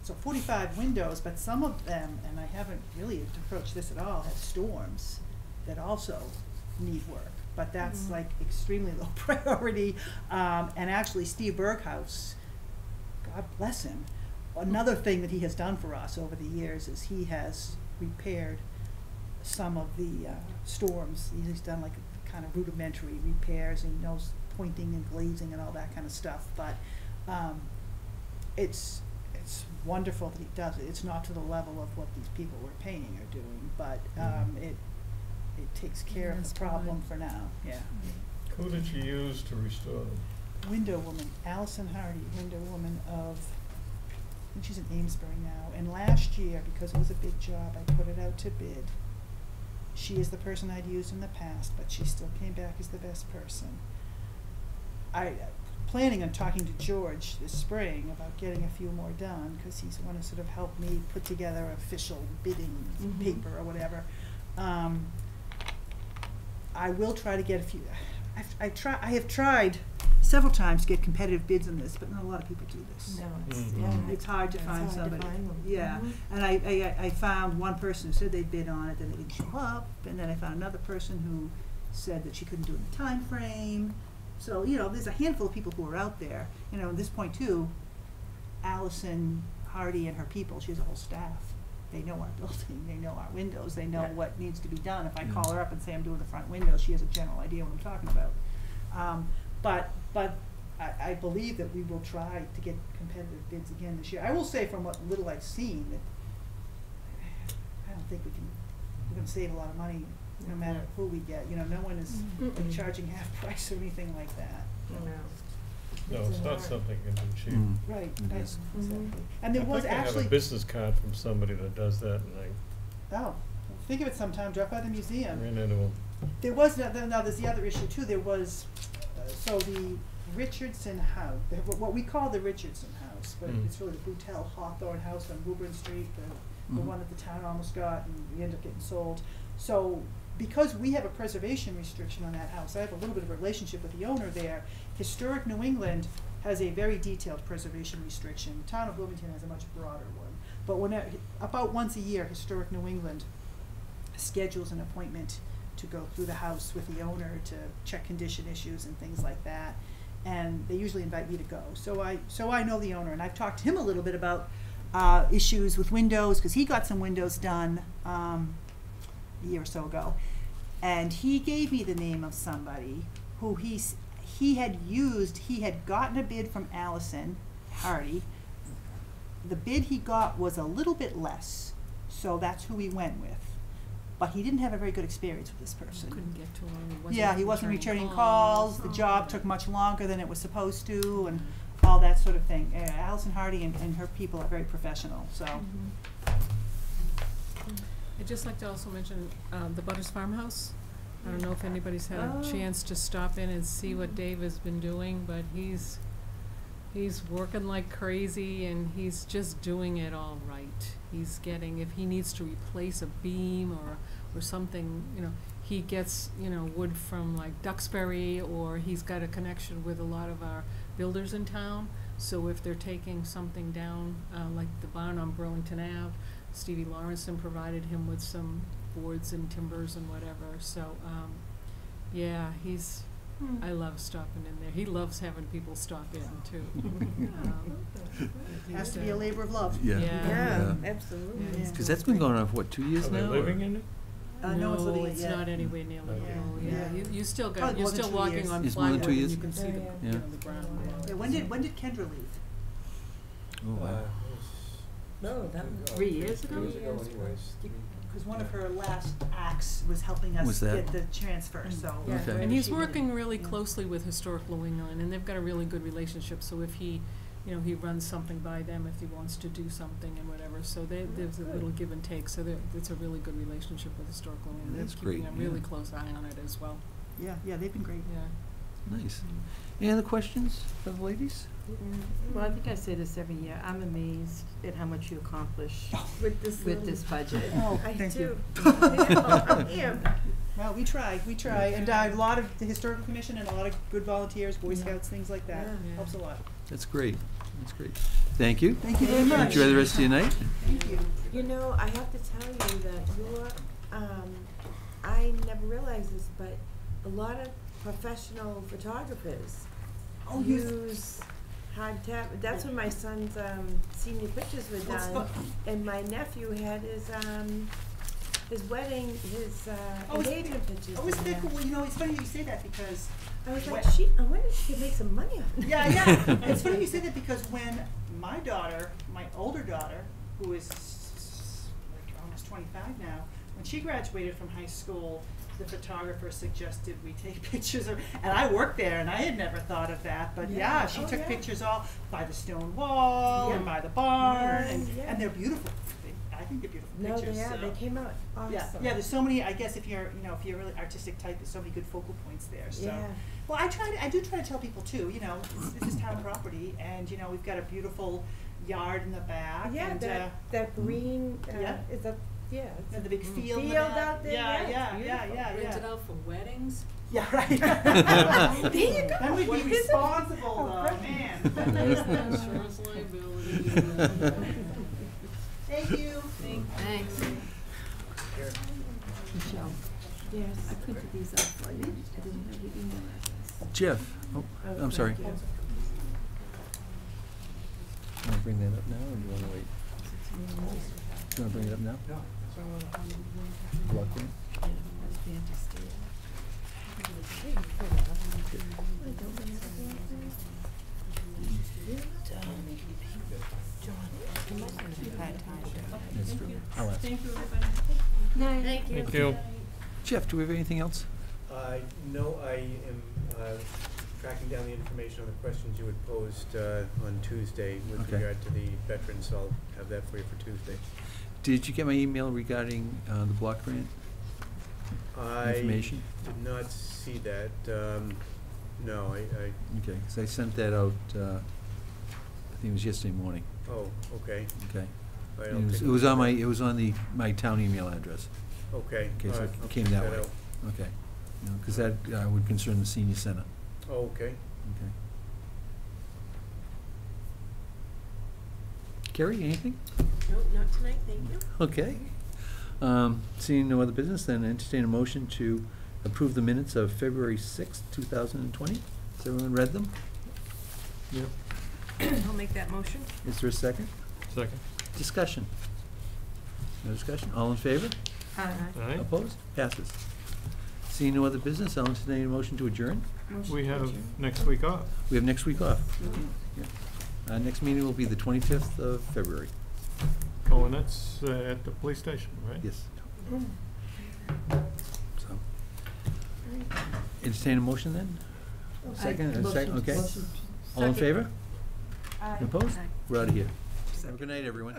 so 45 windows, but some of them, and I haven't really approached this at all, have storms that also need work. but that's like extremely low priority. And actually Steve Berghaus, God bless him, another thing that he has done for us over the years is he has repaired some of the storms. He's done like kind of rudimentary repairs, and he knows pointing and glazing and all that kind of stuff. But it's wonderful that he does it. It's not to the level of what these people we're paying are doing, but it takes care of the problem for now. Yeah. Who did you use to restore them? Window woman, Allison Hardy, window woman of, I think she's in Amesbury now. And last year, because it was a big job, I put it out to bid. She is the person I'd used in the past, but she still came back as the best person. I planning on talking to George this spring about getting a few more done, because he's want to sort of help me put together an official bidding paper or whatever. I will try to get a few. I have tried several times to get competitive bids on this, but not a lot of people do this. No, it's, It's hard to find hard to somebody. find them. Yeah, and I found one person who said they bid on it, then they didn't show up, and then I found another person who said that she couldn't do it in the time frame. So, you know, there's a handful of people who are out there. You know, at this point too, Allison Hardy and her people, she has a whole staff. They know our building, they know our windows, they know what needs to be done. If I call her up and say I'm doing the front windows, she has a general idea what I'm talking about. But I believe that we will try to get competitive bids again this year. I will say, from what little I've seen, that I don't think we're going to save a lot of money no matter who we get. You know, no one is like, charging half price or anything like that. No, it's not something you can do cheap. Right, right, exactly. And there was I actually. have a business card from somebody that does that, and Oh, think of it sometime. Drop by the I museum. ran into them. There was now. There's the other issue too. There was so the Richardson House, what we call the Richardson House, but it's really the Boutel Hawthorne House on Woburn Street, the one that the town almost got, and we ended up getting sold. So because we have a preservation restriction on that house, I have a little bit of a relationship with the owner there. Historic New England has a very detailed preservation restriction. The town of Wilmington has a much broader one. But about once a year, Historic New England schedules an appointment to go through the house with the owner to check condition issues and things like that. And they usually invite me to go. So I know the owner, and I've talked to him a little bit about issues with windows, because he got some windows done a year or so ago. And he gave me the name of somebody who he had gotten a bid from Allison Hardy. The bid he got was a little bit less, so that's who he went with. But he didn't have a very good experience with this person. Couldn't get to him. He wasn't returning calls. The job took much longer than it was supposed to, and all that sort of thing. Allison Hardy and her people are very professional. So. I'd just like to also mention the Butters Farmhouse. I don't know if anybody's had a chance to stop in and see what Dave has been doing, but he's working like crazy, and he's just doing it all right. He's getting, if he needs to replace a beam or something, you know, he gets, you know, wood from like Duxbury, or he's got a connection with a lot of our builders in town. So if they're taking something down, like the barn on Burlington Ave, Stevie Lawrenson provided him with some boards and timbers and whatever. So, yeah, I love stopping in there. He loves having people stop in too. It has to be a labor of love. Yeah. Absolutely. Because that's been going on for what, 2 years Are they now? living in it? No one's living in it it's yet. not anywhere near living. Yeah. Yeah, you still got, Probably you're more than still 2 walking years. on It's more than plywood 2 and years? you can see the, Yeah. you know, the ground. Yeah, when did Kendra leave? Oh, wow. No, that was 3 years ago? anyways. Because one of her last acts was helping us Was that? get the transfer. So. Yeah. Okay. And he's She did. working really closely with Historic New England, and they've got a really good relationship. So if he, you know, he runs something by them if he wants to do something and whatever. So there's a little give and take. So it's a really good relationship with Historic New England. That's They're keeping great, a really yeah. close eye on it as well. Yeah, they've been great. Yeah. Nice. Any other questions for the ladies? Well, I think I say this every year. I'm amazed at how much you accomplish with this budget. Oh, I thank you. do. I am. Well, we try, and a lot of the historical commission and a lot of good volunteers, Boy Scouts, things like that. Yeah. Helps a lot. That's great. That's great. Thank you. Thank you very much. Enjoy the rest of your night. Thank you. You know, I have to tell you that I never realized this, but a lot of professional photographers Oh, use hard tap. That's when my son's senior pictures were Well, it's done, and my nephew had his wedding, his Oh, it's- engagement pictures. Oh, isn't in that there. cool? You know, it's funny you say that because I was like, When- I wonder if she could make some money on it. yeah, yeah. It's funny you say that because when my daughter, my older daughter, who is like almost 25 now, when she graduated from high school, the photographer suggested we take pictures of, and I worked there and I had never thought of that, but yeah, she Oh, took yeah. pictures all by the stone wall and Yeah. by the barn, Yeah. and they're beautiful. I think they're beautiful No, pictures. they are. so. They came out awesome. Yeah, yeah. There's so many. I guess if you're a really artistic type, there's so many good focal points there. So, Yeah. well, I do try to tell people too. You know, this is town property, and you know we've got a beautiful yard in the back. Yeah, and, that green yeah. is a it's and a the big field. in the field back. out there. Yeah, it's yeah, beautiful. yeah. Rent it out for weddings. Yeah, right. There you go. Then we'd be responsible, Oh, though, right. man. Insurance liability. Thank you. Thanks. Michelle, yes, I printed these out for you. I didn't have your email address. Jeff, oh, I'm sorry. Thank you. Want to bring that up now, or do you want to wait? Do you want to bring it up now? Block grant? That's true. I'll ask. Thank you, everybody. Thank you. Thank you. Jeff, do we have anything else? No, I am tracking down the information on the questions you had posed on Tuesday with Okay. regard to the veterans, so I'll have that for you for Tuesday. Did you get my email regarding the block grant information? I did not see that. No, I Okay, because I sent that out, I think it was yesterday morning, oh, okay. okay? All right, And I'll It was, take it was a on look my, at it was on my town email address, Okay, okay, all so right, it I'll came check that way. out. Okay, because that would concern the senior center, Oh, okay. okay? Carrie, anything? Nope, not tonight, thank you. Okay. Seeing no other business, then entertain a motion to approve the minutes of February 6th, 2020. Has everyone read them? Yep. I'll make that motion. Is there a second? Second. Discussion? No discussion? All in favor? Aye. Aye. Opposed? Passes. Seeing no other business, I'll entertain a motion to adjourn. We have next week off. We have next week off. Yeah. Next meeting will be the 25th of February. Oh, and that's at the police station, right? Yes. So, entertain a motion then? Second, okay. All in favor? Aye. Opposed? Aye. We're out of here. Have a good night, everyone.